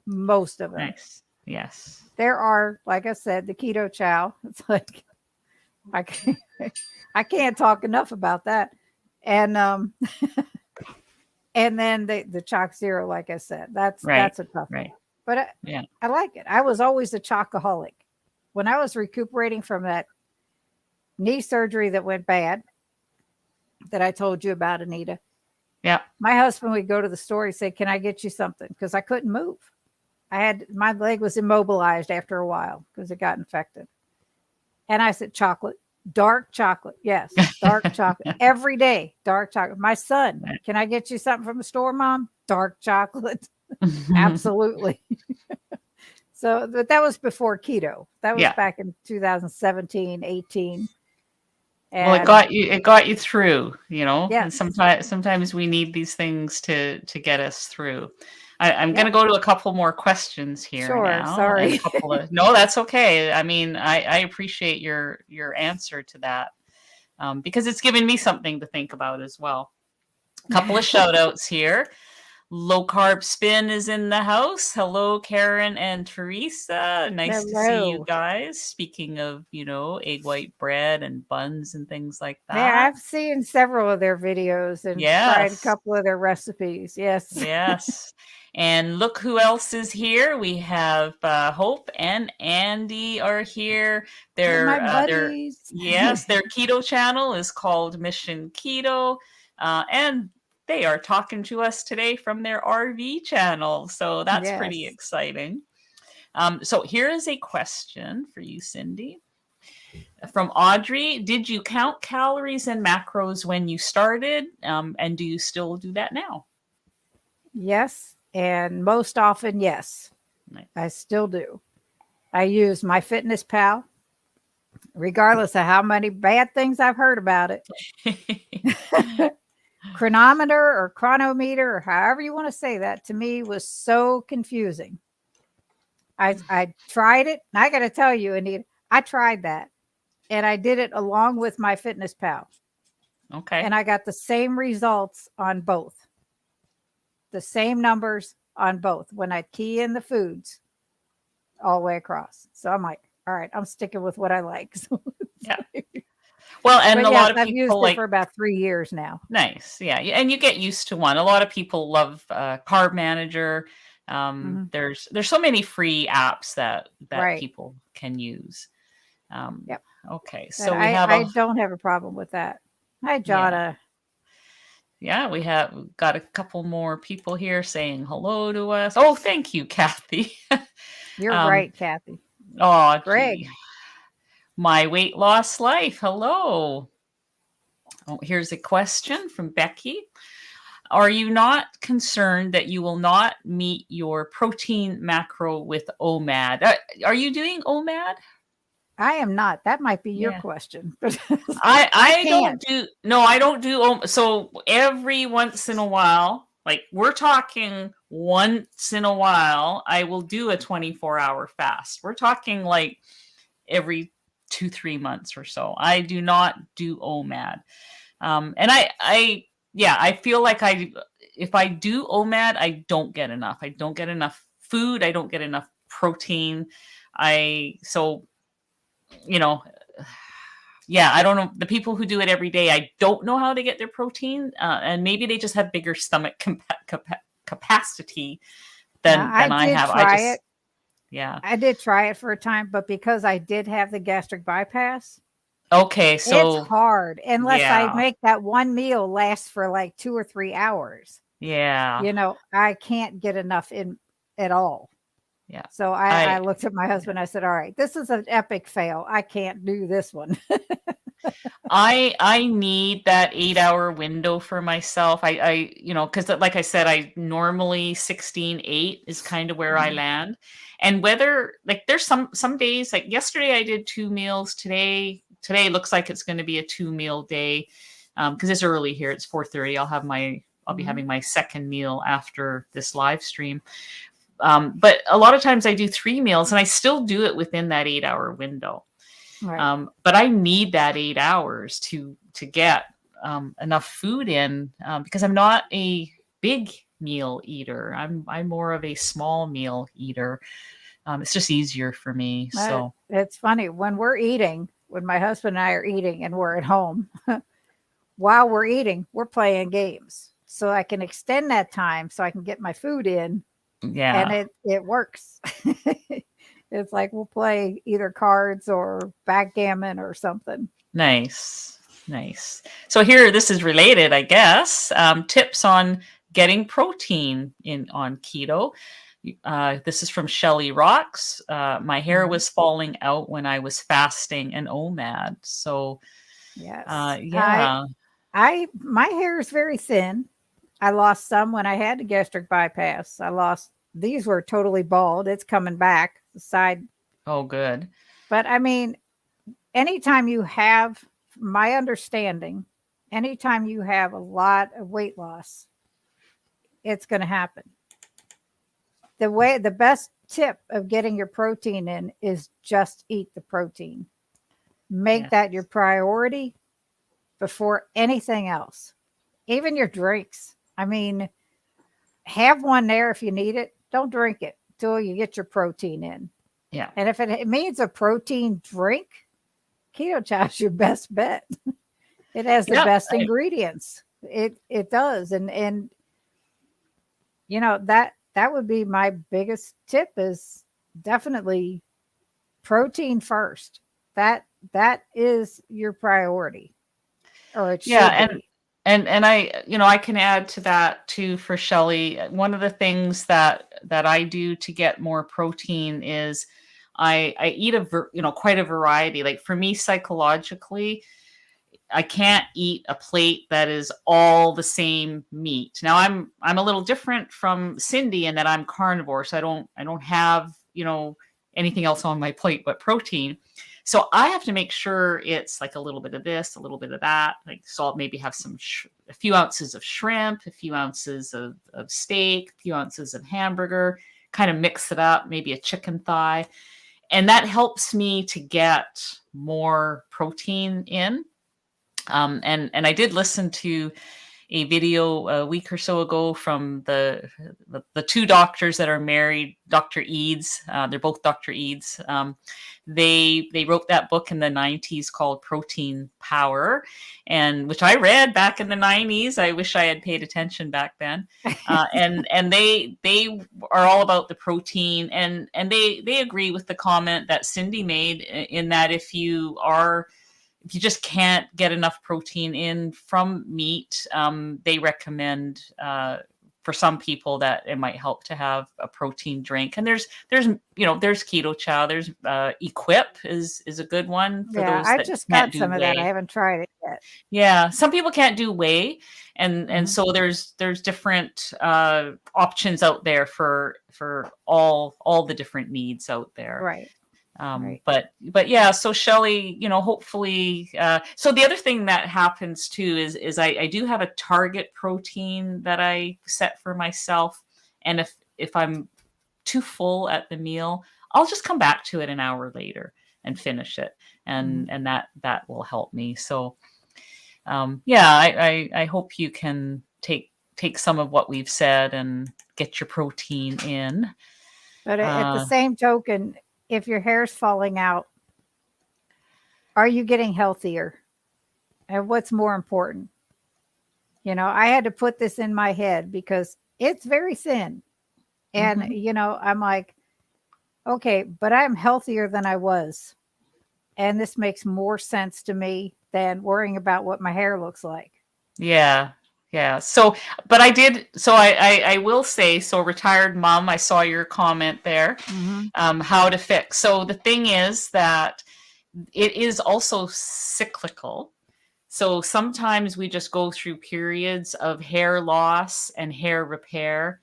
Speaker 2: most of them.
Speaker 1: Nice. Yes.
Speaker 2: There are, like I said, the keto chow. It's like I can't, I can't talk enough about that. And and then the Chalk Zero, like I said,
Speaker 1: Right.
Speaker 2: that's a tough one.
Speaker 1: Right.
Speaker 2: But
Speaker 1: Yeah.
Speaker 2: I like it. I was always a chocoholic. When I was recuperating from that knee surgery that went bad, that I told you about, Anita,
Speaker 1: Yeah.
Speaker 2: my husband would go to the store. He said, "Can I get you something?" Because I couldn't move. My leg was immobilized after a while because it got infected. And I said, "Chocolate, dark chocolate, yes, dark chocolate every day, dark chocolate." My son, "Can I get you something from the store, Mom?" Dark chocolate, absolutely. So, but that was before keto. That was
Speaker 1: Yeah.
Speaker 2: back in 2017, 18.
Speaker 1: Well,
Speaker 2: And
Speaker 1: it got you through, and
Speaker 2: yes,
Speaker 1: sometimes we need these things to get us through. I'm
Speaker 2: yep,
Speaker 1: gonna go to a couple more questions here
Speaker 2: sure.
Speaker 1: now, and a
Speaker 2: Sorry.
Speaker 1: couple of no, that's okay. I mean, I appreciate your answer to that, because it's given me something to think about as well. A couple of shout outs here. Low Carb Spin is in the house. Hello, Karen and Teresa. Nice to see you
Speaker 2: Hello.
Speaker 1: guys. Speaking of, egg white bread and buns and things like
Speaker 2: Yeah,
Speaker 1: that.
Speaker 2: I've seen several of their videos and tried a
Speaker 1: Yes.
Speaker 2: couple of their recipes. Yes.
Speaker 1: Yes. And look who else is here. We have Hope and Andy are here.
Speaker 2: They're my
Speaker 1: They're
Speaker 2: buddies.
Speaker 1: yes, their keto channel is called Mission Keto, and they are talking to us today from their RV channel. So that's pretty
Speaker 2: Yes.
Speaker 1: exciting. So here is a question for you, Cindy, from Audrey. Did you count calories and macros when you started? And do you still do that now?
Speaker 2: Yes. And most often, yes,
Speaker 1: Nice.
Speaker 2: I still do. I use my Fitness Pal, regardless of how many bad things I've heard about it. Chronometer or chronometer or however you want to say that, to me was so confusing. I tried it. And I got to tell you, Anita, I tried that and I did it along with my Fitness Pal.
Speaker 1: Okay.
Speaker 2: And I got the same results on both, the same numbers on both when I key in the foods all the way across. So I'm like, all right, I'm sticking with what I like.
Speaker 1: Yeah. Well, and
Speaker 2: But
Speaker 1: a
Speaker 2: yes,
Speaker 1: lot of
Speaker 2: I've used
Speaker 1: people
Speaker 2: it
Speaker 1: like
Speaker 2: for about 3 years now.
Speaker 1: nice. Yeah. And you get used to one. A lot of people love Carb Manager.
Speaker 2: Mhm.
Speaker 1: There's so many free apps that
Speaker 2: Right.
Speaker 1: people can use. Um,
Speaker 2: Yep.
Speaker 1: okay.
Speaker 2: But
Speaker 1: So we have
Speaker 2: I don't have a problem with that. Hi,
Speaker 1: yeah.
Speaker 2: Jonna.
Speaker 1: Yeah, we have got a couple more people here saying hello to us. Oh, thank you, Kathy.
Speaker 2: You're
Speaker 1: um,
Speaker 2: right, Kathy.
Speaker 1: oh, gee.
Speaker 2: Greg.
Speaker 1: My weight loss life. Hello. Oh, here's a question from Becky. Are you not concerned that you will not meet your protein macro with OMAD? Are you doing OMAD?
Speaker 2: I am not. That might be your
Speaker 1: Yeah.
Speaker 2: question, but
Speaker 1: I
Speaker 2: I
Speaker 1: I don't
Speaker 2: can't.
Speaker 1: do no, I don't do so every once in a while, like we're talking once in a while, I will do a 24-hour fast. We're talking like every 2-3 months or so. I do not do OMAD. And yeah, I feel like if I do OMAD, I don't get enough. I don't get enough food. I don't get enough protein. So, you know, yeah, I don't know. The people who do it every day, I don't know how to get their protein. And maybe they just have bigger stomach capacity
Speaker 2: Now, I
Speaker 1: than I
Speaker 2: did
Speaker 1: have. I
Speaker 2: try it.
Speaker 1: just, yeah.
Speaker 2: I did try it for a time, but because I did have the gastric bypass,
Speaker 1: Okay.
Speaker 2: it's
Speaker 1: So,
Speaker 2: hard unless I
Speaker 1: yeah.
Speaker 2: make that one meal last for like 2 or 3 hours.
Speaker 1: Yeah.
Speaker 2: I can't get enough in at all.
Speaker 1: Yeah.
Speaker 2: So I looked at my husband. I said, "All right, this is an epic fail. I can't do this one."
Speaker 1: I need that 8 hour window for myself. Because like I said, I normally 16-8 is kind of where I
Speaker 2: Mhm.
Speaker 1: land. And whether like there's some days like yesterday I did 2 meals. Today looks like it's going to be a 2 meal day. Because it's early here. It's 4:30. I'll be
Speaker 2: Mhm.
Speaker 1: having my second meal after this live stream. But a lot of times I do 3 meals and I still do it within that 8 hour window.
Speaker 2: Right.
Speaker 1: But I need that 8 hours to get enough food in because I'm not a big meal eater. I'm more of a small meal eater. It's just easier for me. So
Speaker 2: It's funny when we're eating. when my husband and I are eating and we're at home, while we're eating, we're playing games. So I can extend that time so I can get my food in, and
Speaker 1: Yeah.
Speaker 2: it works. It's like we'll play either cards or backgammon or something.
Speaker 1: Nice. Nice. So here, this is related, I guess. Tips on getting protein in on keto. This is from Shelly Rocks. My hair
Speaker 2: Mhm.
Speaker 1: was falling out when I was fasting and OMAD. So,
Speaker 2: Yes.
Speaker 1: yeah.
Speaker 2: I my hair is very thin. I lost some when I had the gastric bypass. I lost these were totally bald. It's coming back the side.
Speaker 1: Oh, good.
Speaker 2: But I mean, anytime you have my understanding, anytime you have a lot of weight loss, it's going to happen. The best tip of getting your protein in is just eat the protein. Make
Speaker 1: Yeah.
Speaker 2: that your priority before anything else. Even your drinks. I mean, have one there if you need it. Don't drink it till you get your protein in.
Speaker 1: Yeah.
Speaker 2: And if it means a protein drink, keto chow is your best bet. It has the
Speaker 1: Yeah.
Speaker 2: best ingredients. It does. And you know that would be my biggest tip is definitely protein first. That is your priority, or it
Speaker 1: Yeah,
Speaker 2: should be.
Speaker 1: and I, I can add to that too for Shelly. One of the things that I do to get more protein is I eat quite a variety. Like for me psychologically, I can't eat a plate that is all the same meat. Now I'm a little different from Cindy in that I'm carnivore, so I don't have, anything else on my plate but protein. So I have to make sure it's like a little bit of this, a little bit of that. Like so I'll maybe have a few ounces of shrimp, a few ounces of steak, a few ounces of hamburger, kind of mix it up, maybe a chicken thigh. And that helps me to get more protein in. And I did listen to a video a week or so ago from the two doctors that are married, Dr. Eads. They're both Dr. Eads. They wrote that book in the 90s called Protein Power, and which I read back in the 90s. I wish I had paid attention back then. And they are all about the protein, and they agree with the comment that Cindy made in that if you just can't get enough protein in from meat, they recommend for some people that it might help to have a protein drink. And there's keto chow. There's Equip is a good one for
Speaker 2: Yeah,
Speaker 1: those
Speaker 2: I
Speaker 1: that
Speaker 2: just
Speaker 1: can't
Speaker 2: got
Speaker 1: do
Speaker 2: some of that. I
Speaker 1: whey.
Speaker 2: haven't tried it yet.
Speaker 1: Yeah, some people can't do whey, and
Speaker 2: Mhm.
Speaker 1: so there's different options out there for all the different needs out there.
Speaker 2: Right, right.
Speaker 1: But yeah, so Shelly, hopefully, so the other thing that happens too is I do have a target protein that I set for myself. And if I'm too full at the meal, I'll just come back to it an hour later and finish it.
Speaker 2: Mhm.
Speaker 1: And that will help me. So yeah, I hope you can take some of what we've said and get your protein in.
Speaker 2: But at the
Speaker 1: Uh,
Speaker 2: same token, if your hair's falling out, are you getting healthier? And what's more important? I had to put this in my head because it's very thin. And,
Speaker 1: mhm.
Speaker 2: I'm like, okay, but I'm healthier than I was. And this makes more sense to me than worrying about what my hair looks like.
Speaker 1: Yeah. Yeah. So, but I did, so I will say, so retired mom, I saw your comment there,
Speaker 2: Hmm.
Speaker 1: how to fix. So the thing is that it is also cyclical. So sometimes we just go through periods of hair loss and hair repair.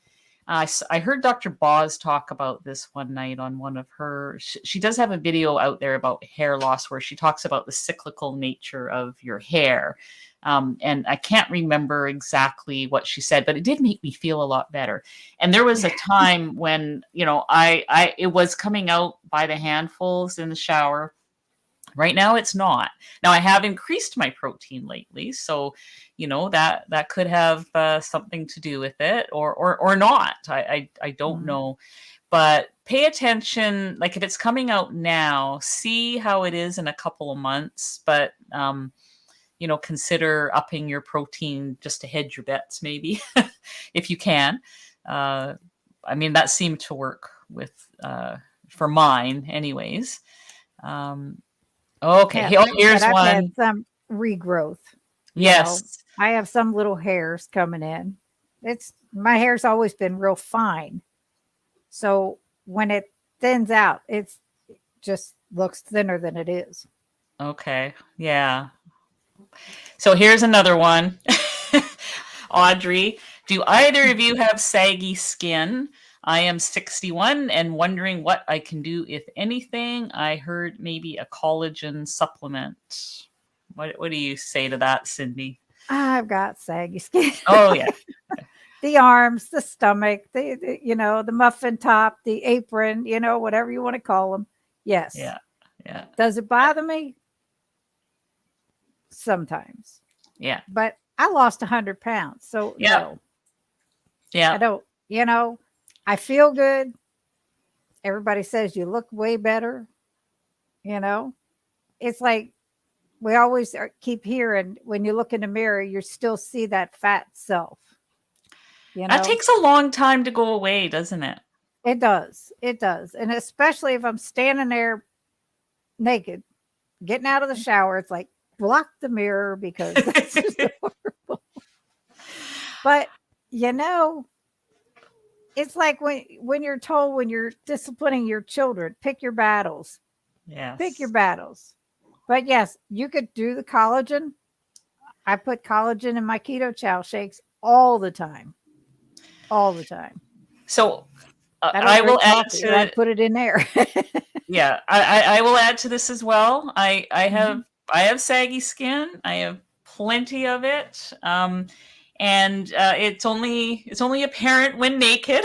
Speaker 1: I heard Dr. Boz talk about this one night on one of her. She does have a video out there about hair loss where she talks about the cyclical nature of your hair. And I can't remember exactly what she said, but it did make me feel a lot better. And there was a time when, I it was coming out by the handfuls in the shower, Right now, it's not. Now, I have increased my protein lately, so that could have something to do with it, or not. I don't
Speaker 2: Mm.
Speaker 1: know, but pay attention. Like if it's coming out now, see how it is in a couple of months. But consider upping your protein just to hedge your bets, maybe if you can. I mean, that seemed to work with for mine, anyways. Um, Okay,
Speaker 2: Yeah, like I said,
Speaker 1: here's
Speaker 2: I've had
Speaker 1: one.
Speaker 2: some regrowth.
Speaker 1: Yes.
Speaker 2: I have some little hairs coming in. It's my hair's always been real fine. So when it thins out, it's just looks thinner than it is.
Speaker 1: Okay. Yeah. So here's another one. Audrey, do either of you have saggy skin? I am 61 and wondering what I can do, if anything. I heard maybe a collagen supplement. What do you say to that, Cindy?
Speaker 2: I've got saggy skin.
Speaker 1: Oh, yeah.
Speaker 2: The arms, the stomach, the muffin top, the apron, whatever you want to call them. Yes.
Speaker 1: Yeah. Yeah.
Speaker 2: Does it bother me? Sometimes.
Speaker 1: Yeah.
Speaker 2: But I lost 100 pounds. So
Speaker 1: Yeah.
Speaker 2: no,
Speaker 1: Yeah.
Speaker 2: I don't, I feel good. Everybody says you look way better. It's like we always keep hearing, when you look in the mirror, you still see that fat self.
Speaker 1: That takes a long time to go away, doesn't it?
Speaker 2: It does. It does. And especially if I'm standing there naked, getting out of the shower, it's like block the mirror because that's horrible. But it's like when you're told, when you're disciplining your children, pick your battles.
Speaker 1: Yes.
Speaker 2: Pick your battles. But yes, you could do the collagen. I put collagen in my keto chow shakes all the time. All the time.
Speaker 1: So
Speaker 2: I
Speaker 1: will add
Speaker 2: to I put it in there.
Speaker 1: Yeah, I will add to this as well. I have saggy skin. I have plenty of it. And it's only apparent when naked.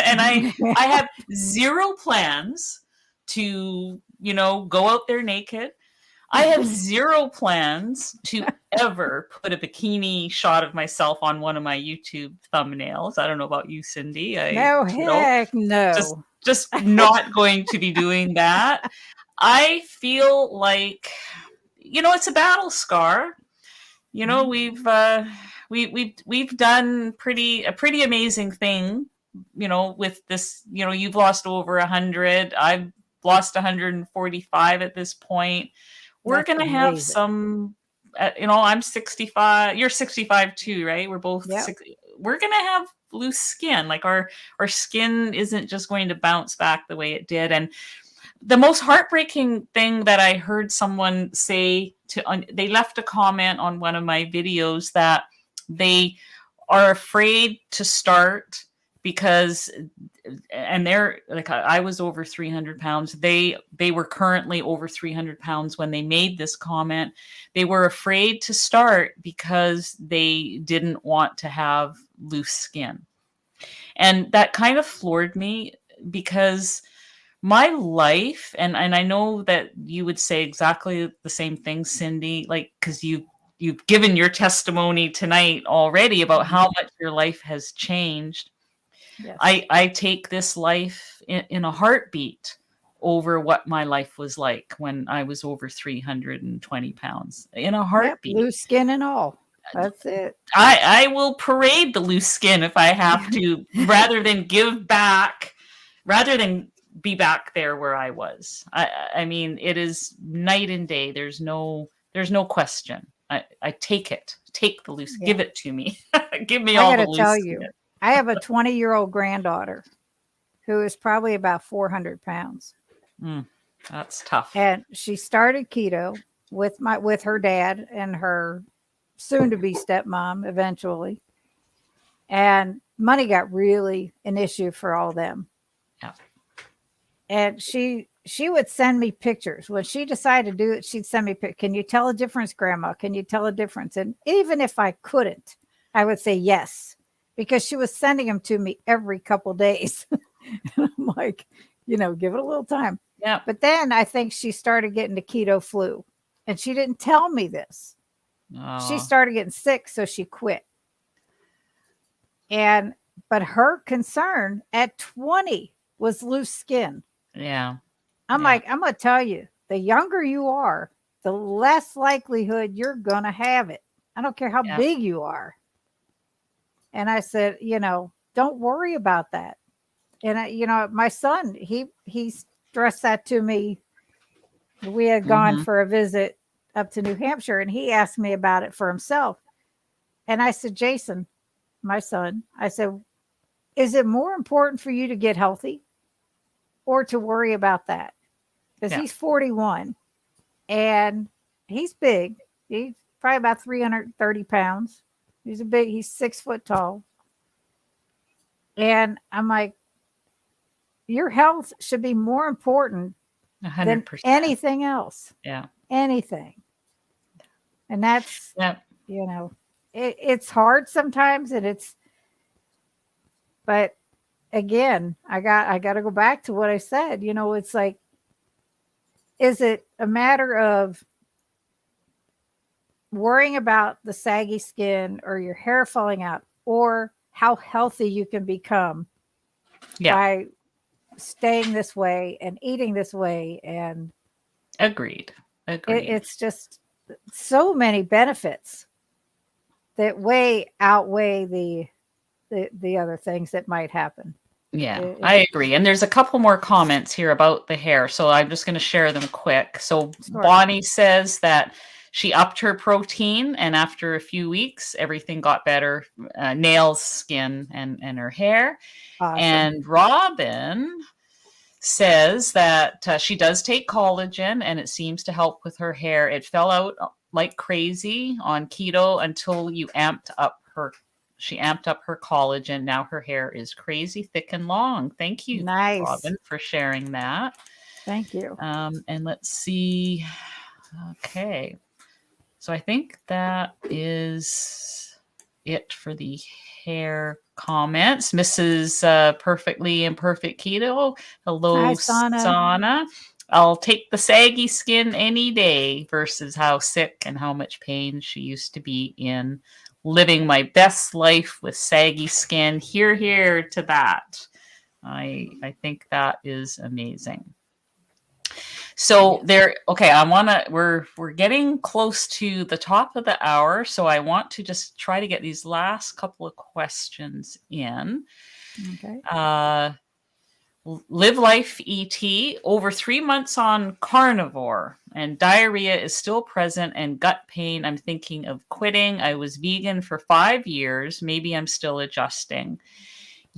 Speaker 1: And I have zero plans to go out there naked. I have zero plans to ever put a bikini shot of myself on one of my YouTube thumbnails. I don't know about you, Cindy.
Speaker 2: No, heck no.
Speaker 1: Just not going to be doing that. I feel like, it's a battle scar. We've done a pretty amazing thing, with this. You've lost over 100. I've lost 145 at this point. We're going to have some, I'm 65. You're 65 too, right? We're both, we're going to have loose skin. Like our skin isn't just going to bounce back the way it did. And the most heartbreaking thing that I heard someone say they left a comment on one of my videos that they are afraid to start because, and they're like, I was over 300 pounds. They were currently over 300 pounds when they made this comment. They were afraid to start because they didn't want to have loose skin. And that kind of floored me, because my life, and I know that you would say exactly the same thing, Cindy, like, because you've given your testimony tonight already about how much your life has changed. Yes. I take this life in a heartbeat over what my life was like when I was over 320 pounds, in a heartbeat.
Speaker 2: Yep, loose skin and all. That's it.
Speaker 1: I will parade the loose skin if I have to, rather than give back, rather than be back there where I was. I mean, it is night and day. There's no question. I take it. Take the loose. Give it to me. Give me all the loose. I gotta tell you,
Speaker 2: I have a 20-year-old granddaughter who is probably about 400 pounds.
Speaker 1: That's tough.
Speaker 2: And she started keto with her dad and her soon-to-be stepmom eventually. And money got really an issue for all of them.
Speaker 1: Yeah.
Speaker 2: And she would send me pictures. When she decided to do it, she'd send me pictures. Can you tell a difference, Grandma? Can you tell a difference? And even if I couldn't, I would say yes, because she was sending them to me every couple days. I'm like, give it a little time.
Speaker 1: Yeah.
Speaker 2: But then I think she started getting the keto flu, and she didn't tell me this. She
Speaker 1: Oh,
Speaker 2: started getting sick, so she quit. And but her concern at 20 was loose skin.
Speaker 1: yeah.
Speaker 2: I'm
Speaker 1: Yeah.
Speaker 2: like, I'm gonna tell you, the younger you are, the less likelihood you're gonna have it. I don't care how
Speaker 1: Yeah.
Speaker 2: big you are. And I said, don't worry about that. And my son, he stressed that to me. We had gone
Speaker 1: Hmm.
Speaker 2: for a visit up to New Hampshire, and he asked me about it for himself. And I said, Jason, my son, I said, is it more important for you to get healthy or to worry about that? Because
Speaker 1: Yeah.
Speaker 2: he's 41 and he's big. He's probably about 330 pounds. He's 6 foot tall. And I'm like, your health should be more important than
Speaker 1: 100%.
Speaker 2: anything else.
Speaker 1: Yeah.
Speaker 2: Anything. And that's,
Speaker 1: Yeah.
Speaker 2: you know, it's hard sometimes, but again, I got to go back to what I said. It's like, is it a matter of worrying about the saggy skin or your hair falling out, or how healthy you can become
Speaker 1: Yeah.
Speaker 2: by staying this way and eating this way? And
Speaker 1: Agreed. Agreed.
Speaker 2: it's just so many benefits that way outweigh the other things that might happen.
Speaker 1: Yeah,
Speaker 2: It
Speaker 1: I agree. And there's a couple more comments here about the hair. So I'm just going to share them quick. So
Speaker 2: Sure.
Speaker 1: Bonnie says that she upped her protein, and after a few weeks, everything got better, nails, skin, and her hair.
Speaker 2: Awesome.
Speaker 1: And Robin says that she does take collagen and it seems to help with her hair. It fell out like crazy on keto until she amped up her collagen. Now her hair is crazy thick and long. Thank you,
Speaker 2: Nice.
Speaker 1: Robin, for sharing that.
Speaker 2: Thank you.
Speaker 1: And let's see. Okay. So I think that is it for the hair comments. Mrs. Perfectly Imperfect Keto.
Speaker 2: Hi,
Speaker 1: Hello,
Speaker 2: Sana.
Speaker 1: Sana. I'll take the saggy skin any day versus how sick and how much pain she used to be in. Living my best life with saggy skin. Here to that. I think that is amazing. So
Speaker 2: Yes.
Speaker 1: okay, we're getting close to the top of the hour, so I want to just try to get these last couple of questions in.
Speaker 2: Okay.
Speaker 1: Uh Live Life ET, over 3 months on carnivore and diarrhea is still present and gut pain. I'm thinking of quitting. I was vegan for 5 years. Maybe I'm still adjusting.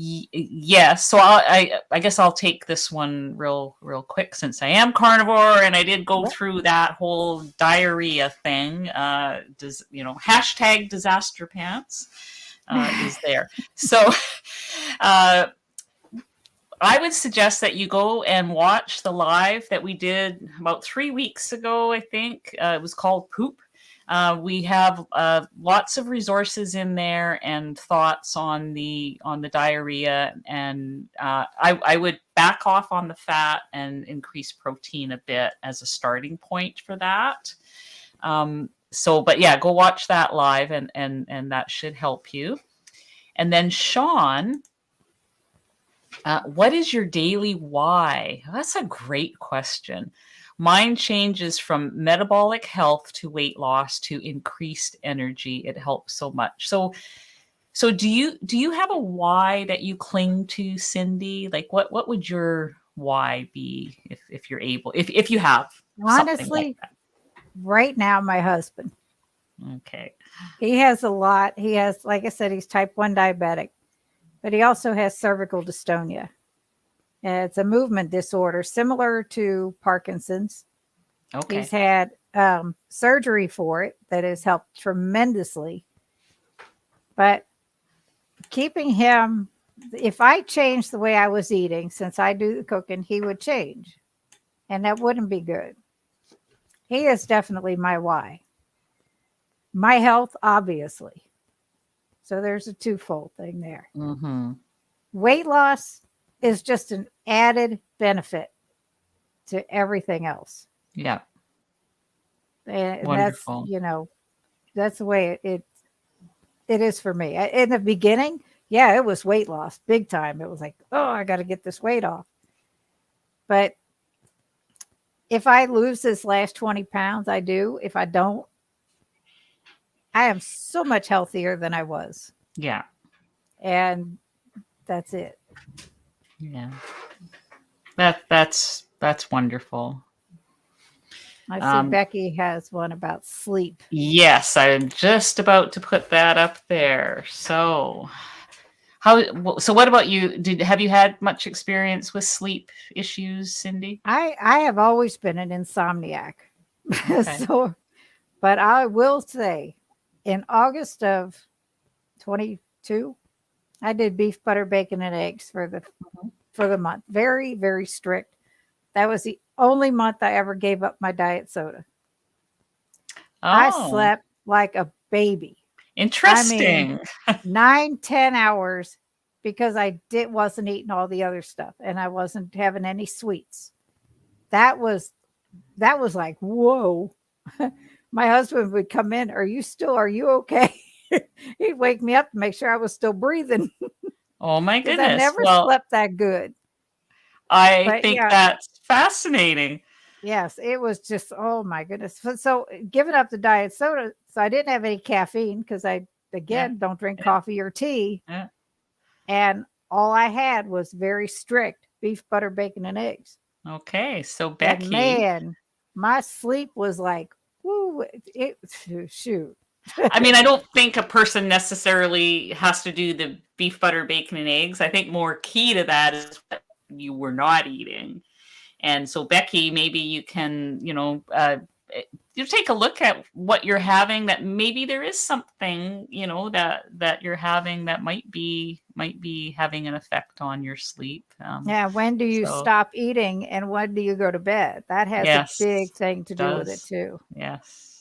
Speaker 1: Yes, so I guess I'll take this one real quick since I am carnivore and I did go
Speaker 2: Yep.
Speaker 1: through that whole diarrhea thing. Does hashtag disaster pants is there. So I would suggest that you go and watch the live that we did about 3 weeks ago. I think it was called Poop. We have lots of resources in there and thoughts on the diarrhea, and I would back off on the fat and increase protein a bit as a starting point for that. But yeah, go watch that live, and that should help you. And then Sean, what is your daily why? That's a great question. Mine changes from metabolic health to weight loss to increased energy. It helps so much. So do you have a why that you cling to, Cindy? Like what would your why be if you're able, if you have something like
Speaker 2: Honestly, right now, my husband,
Speaker 1: that? Okay.
Speaker 2: he has a lot. He has, like I said, he's type 1 diabetic, but he also has cervical dystonia. It's a movement disorder similar to Parkinson's. He's
Speaker 1: Okay.
Speaker 2: had surgery for it that has helped tremendously. But keeping him, if I changed the way I was eating, since I do the cooking, he would change. And that wouldn't be good. He is definitely my why. My health, obviously. So there's a twofold thing there.
Speaker 1: Mm-hmm.
Speaker 2: Weight loss is just an added benefit to everything else.
Speaker 1: Yeah.
Speaker 2: And that's,
Speaker 1: Wonderful.
Speaker 2: that's the way it is for me. In the beginning, yeah, it was weight loss big time. It was like, oh, I got to get this weight off. But if I lose this last 20 pounds, I do. If I don't, I am so much healthier than I was.
Speaker 1: Yeah.
Speaker 2: And that's it.
Speaker 1: Yeah. That's wonderful.
Speaker 2: I see Becky has one about sleep.
Speaker 1: Yes, I'm just about to put that up there. So, so what about you? Have you had much experience with sleep issues, Cindy?
Speaker 2: I have always been an insomniac.
Speaker 1: Okay.
Speaker 2: But I will say in August of 22, I did beef, butter, bacon, and eggs for the month. Very, very strict. That was the only month I ever gave up my diet soda. I
Speaker 1: Oh,
Speaker 2: slept like a baby. I mean,
Speaker 1: interesting.
Speaker 2: 9, 10 hours because I wasn't eating all the other stuff and I wasn't having any sweets. That was like, whoa. My husband would come in. Are you okay? He'd wake me up to make sure I was still breathing.
Speaker 1: Oh my
Speaker 2: Because I
Speaker 1: goodness.
Speaker 2: never
Speaker 1: Well,
Speaker 2: slept that good.
Speaker 1: I
Speaker 2: But
Speaker 1: think
Speaker 2: yeah,
Speaker 1: that's fascinating.
Speaker 2: yes, it was just, oh my goodness. So giving up the diet soda, so I didn't have any caffeine because I,
Speaker 1: Yeah.
Speaker 2: again, don't drink
Speaker 1: Yeah.
Speaker 2: coffee or tea.
Speaker 1: Yeah.
Speaker 2: And all I had was very strict beef, butter, bacon, and eggs.
Speaker 1: Okay. So
Speaker 2: And
Speaker 1: Becky,
Speaker 2: man, my sleep was like, woo, shoot.
Speaker 1: I mean, I don't think a person necessarily has to do the beef, butter, bacon, and eggs. I think more key to that is what you were not eating. And so, Becky, maybe you can, you take a look at what you're having. That maybe there is something, that you're having that might be having an effect on your sleep.
Speaker 2: Yeah, when do you
Speaker 1: So
Speaker 2: stop eating and when do you go to bed? That has a
Speaker 1: yes,
Speaker 2: big thing to
Speaker 1: it
Speaker 2: do with it
Speaker 1: does.
Speaker 2: too.
Speaker 1: Yes.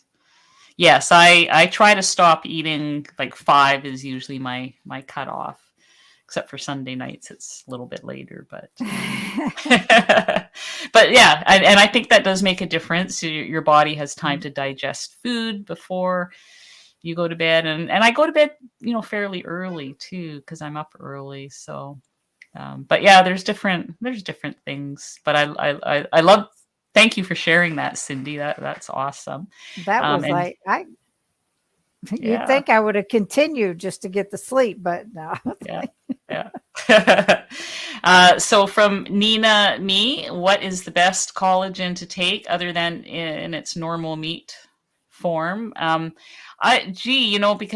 Speaker 1: Yes, I try to stop eating, like 5 is usually my cutoff, except for Sunday nights, it's a little bit later, but, but yeah, and I think that does make a difference. Your body has time to digest food before you go to bed, and I go to bed, fairly early too, because I'm up early, so, but yeah, there's different things, but I love thank you for sharing that, Cindy, that's awesome.
Speaker 2: That was
Speaker 1: And
Speaker 2: like you'd
Speaker 1: yeah.
Speaker 2: think I would have continued just to get the sleep, but no.
Speaker 1: Yeah. Yeah. So from Nina Me, what is the best collagen to take other than in its normal meat form? Because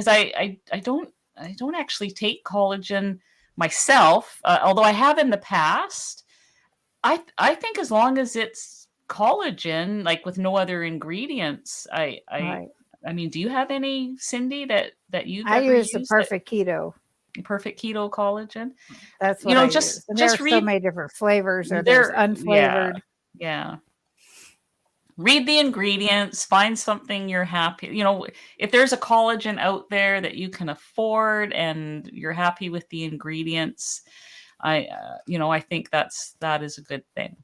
Speaker 1: I don't actually take collagen myself, although I have in the past. I think as long as it's collagen, like with no other ingredients,
Speaker 2: Right.
Speaker 1: I mean, do you have any, Cindy, that you've
Speaker 2: I
Speaker 1: ever
Speaker 2: use the
Speaker 1: used that
Speaker 2: perfect keto.
Speaker 1: perfect keto collagen?
Speaker 2: That's what I use. And there are
Speaker 1: Just
Speaker 2: so
Speaker 1: read
Speaker 2: many different flavors or there's
Speaker 1: there. Yeah,
Speaker 2: unflavored.
Speaker 1: yeah. Read the ingredients, find something you're happy. If there's a collagen out there that you can afford and you're happy with the ingredients, I think that is a good thing.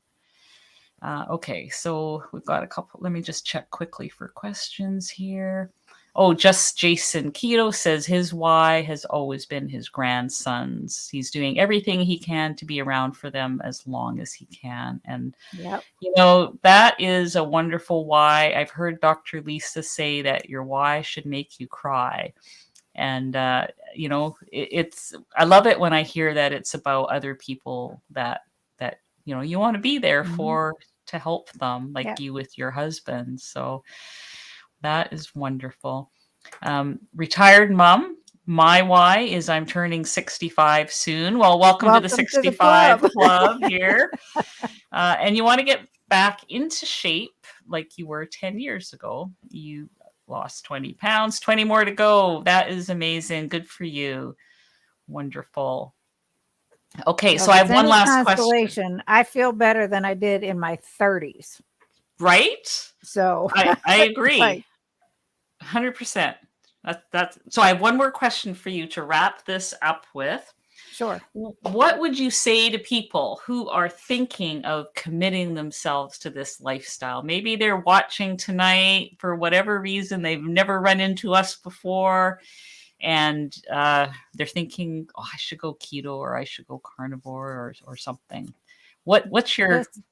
Speaker 1: Okay, so we've got a couple. Let me just check quickly for questions here. Oh, just Jason Keto says his why has always been his grandsons. He's doing everything he can to be around for them as long as he can. And,
Speaker 2: Yep.
Speaker 1: that is a wonderful why. I've heard Dr. Lisa say that your why should make you cry. And, I love it when I hear that it's about other people that you want to be there
Speaker 2: Mhm.
Speaker 1: for, to help them, like
Speaker 2: Yep.
Speaker 1: you with your husband. So that is wonderful. Retired mom. My why is I'm turning 65 soon. Well, welcome to the
Speaker 2: Welcome to the
Speaker 1: 65
Speaker 2: club.
Speaker 1: club here. And you want to get back into shape like you were 10 years ago. You lost 20 pounds, 20 more to go. That is amazing. Good for you. Wonderful. Okay,
Speaker 2: Well,
Speaker 1: so
Speaker 2: if
Speaker 1: I
Speaker 2: it's
Speaker 1: have one
Speaker 2: any
Speaker 1: last question.
Speaker 2: consolation, I feel better than I did in my 30s.
Speaker 1: Right?
Speaker 2: So
Speaker 1: I
Speaker 2: it's
Speaker 1: agree.
Speaker 2: like,
Speaker 1: 100%. That's so I have one more question for you to wrap this up with.
Speaker 2: Sure.
Speaker 1: What would you say to people who are thinking of committing themselves to this lifestyle? Maybe they're watching tonight for whatever reason, they've never run into us before, and they're thinking, oh, I should go keto, or I should go carnivore, or something. What's your
Speaker 2: Listen,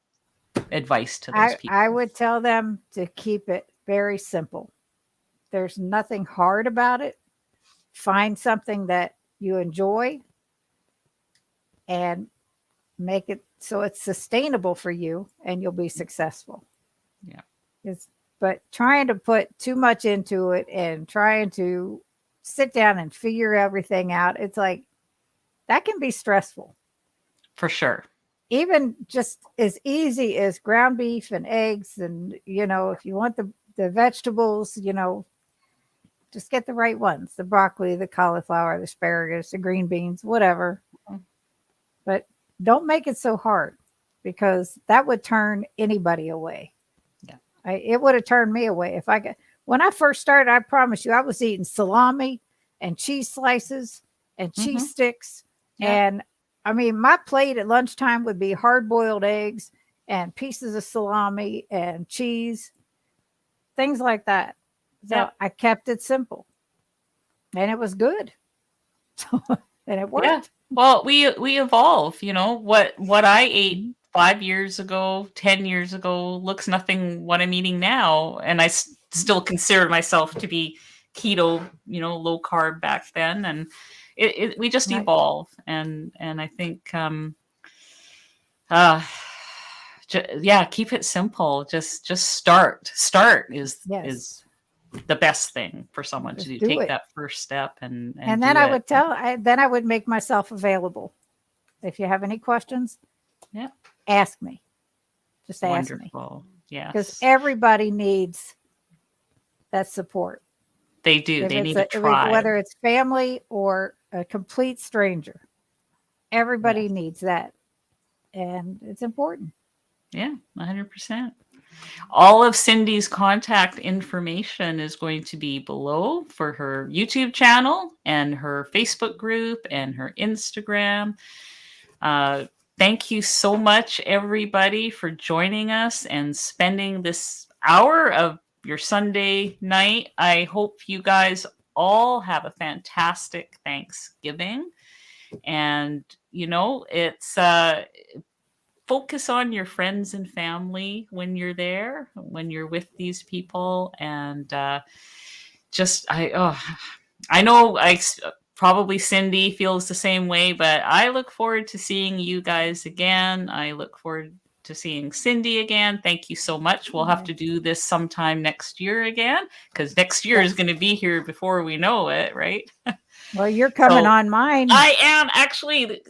Speaker 1: advice to those people?
Speaker 2: I would tell them to keep it very simple. There's nothing hard about it. Find something that you enjoy and make it so it's sustainable for you, and you'll be successful.
Speaker 1: Yeah.
Speaker 2: But trying to put too much into it and trying to sit down and figure everything out, it's like that can be stressful.
Speaker 1: For sure.
Speaker 2: Even just as easy as ground beef and eggs, and if you want the vegetables, just get the right ones: the broccoli, the cauliflower, the asparagus, the green beans, whatever. But don't make it so hard, because that would turn anybody away.
Speaker 1: Yeah.
Speaker 2: It would have turned me away if when I first started. I promise you, I was eating salami and cheese slices and cheese sticks.
Speaker 1: Yeah.
Speaker 2: And I mean, my plate at lunchtime would be hard-boiled eggs and pieces of salami and cheese, things like that. So
Speaker 1: Yeah.
Speaker 2: I kept it simple, and it was good. And it worked.
Speaker 1: Yeah. Well, we evolve, what I ate 5 years ago, 10 years ago looks nothing what I'm eating now. And I still consider myself to be keto, low carb back then. And we just
Speaker 2: Right.
Speaker 1: evolve. And I think, keep it simple. Just start. Start
Speaker 2: Yes.
Speaker 1: is the best thing for someone to do.
Speaker 2: Do
Speaker 1: Take
Speaker 2: it.
Speaker 1: that first step and
Speaker 2: then
Speaker 1: do
Speaker 2: I
Speaker 1: it.
Speaker 2: would then I would make myself available. If you have any questions,
Speaker 1: Yeah.
Speaker 2: ask me. Just ask me,
Speaker 1: Wonderful. Yes.
Speaker 2: because everybody needs that support.
Speaker 1: They do.
Speaker 2: If
Speaker 1: They
Speaker 2: it's
Speaker 1: need a tribe.
Speaker 2: whether it's family or a complete stranger, everybody
Speaker 1: Yes.
Speaker 2: needs that, and it's important.
Speaker 1: Yeah, 100%. All of Cindy's contact information is going to be below for her YouTube channel and her Facebook group and her Instagram. Thank you so much, everybody, for joining us and spending this hour of your Sunday night. I hope you guys all have a fantastic Thanksgiving. And, it's focus on your friends and family when you're there, when you're with these people. And I know probably Cindy feels the same way, but I look forward to seeing you guys again. I look forward to seeing Cindy again. Thank you so much. We'll have to do this sometime next year again, because next year is going to be here before we know it, right?
Speaker 2: Well, you're coming on mine.
Speaker 1: I am actually.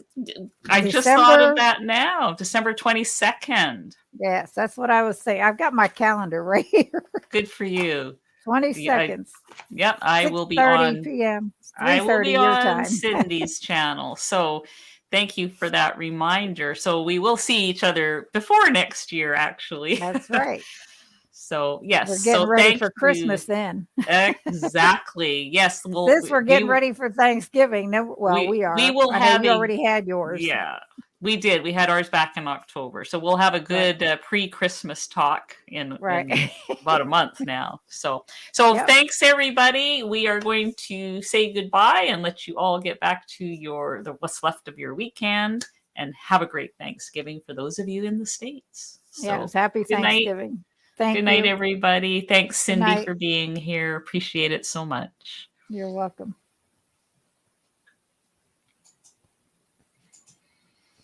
Speaker 1: I just thought of that now. December 22nd.
Speaker 2: Yes, that's what I was saying. I've got my calendar right here.
Speaker 1: Good for you.
Speaker 2: 22nd.
Speaker 1: Yep, I will be
Speaker 2: 6:30
Speaker 1: on
Speaker 2: p.m.
Speaker 1: I will be
Speaker 2: your
Speaker 1: on
Speaker 2: time.
Speaker 1: Cindy's channel. So thank you for that reminder. So we will see each other before next year, actually.
Speaker 2: That's right.
Speaker 1: So yes,
Speaker 2: we're getting ready for Christmas then.
Speaker 1: Exactly. Yes. Well,
Speaker 2: we're getting ready for Thanksgiving. No, we are.
Speaker 1: We will have.
Speaker 2: You already had yours.
Speaker 1: Yeah, we did. We had ours back in October, so we'll have a good pre-Christmas talk in about a month now. So yep. Thanks everybody. We are going to say goodbye and let you all get back to what's left of your weekend, and have a great Thanksgiving for those of you in the States.
Speaker 2: So, happy Thanksgiving.
Speaker 1: Night.
Speaker 2: Thank you.
Speaker 1: Good night, everybody. Thanks, Cindy, for being here. Appreciate it so much.
Speaker 2: You're welcome.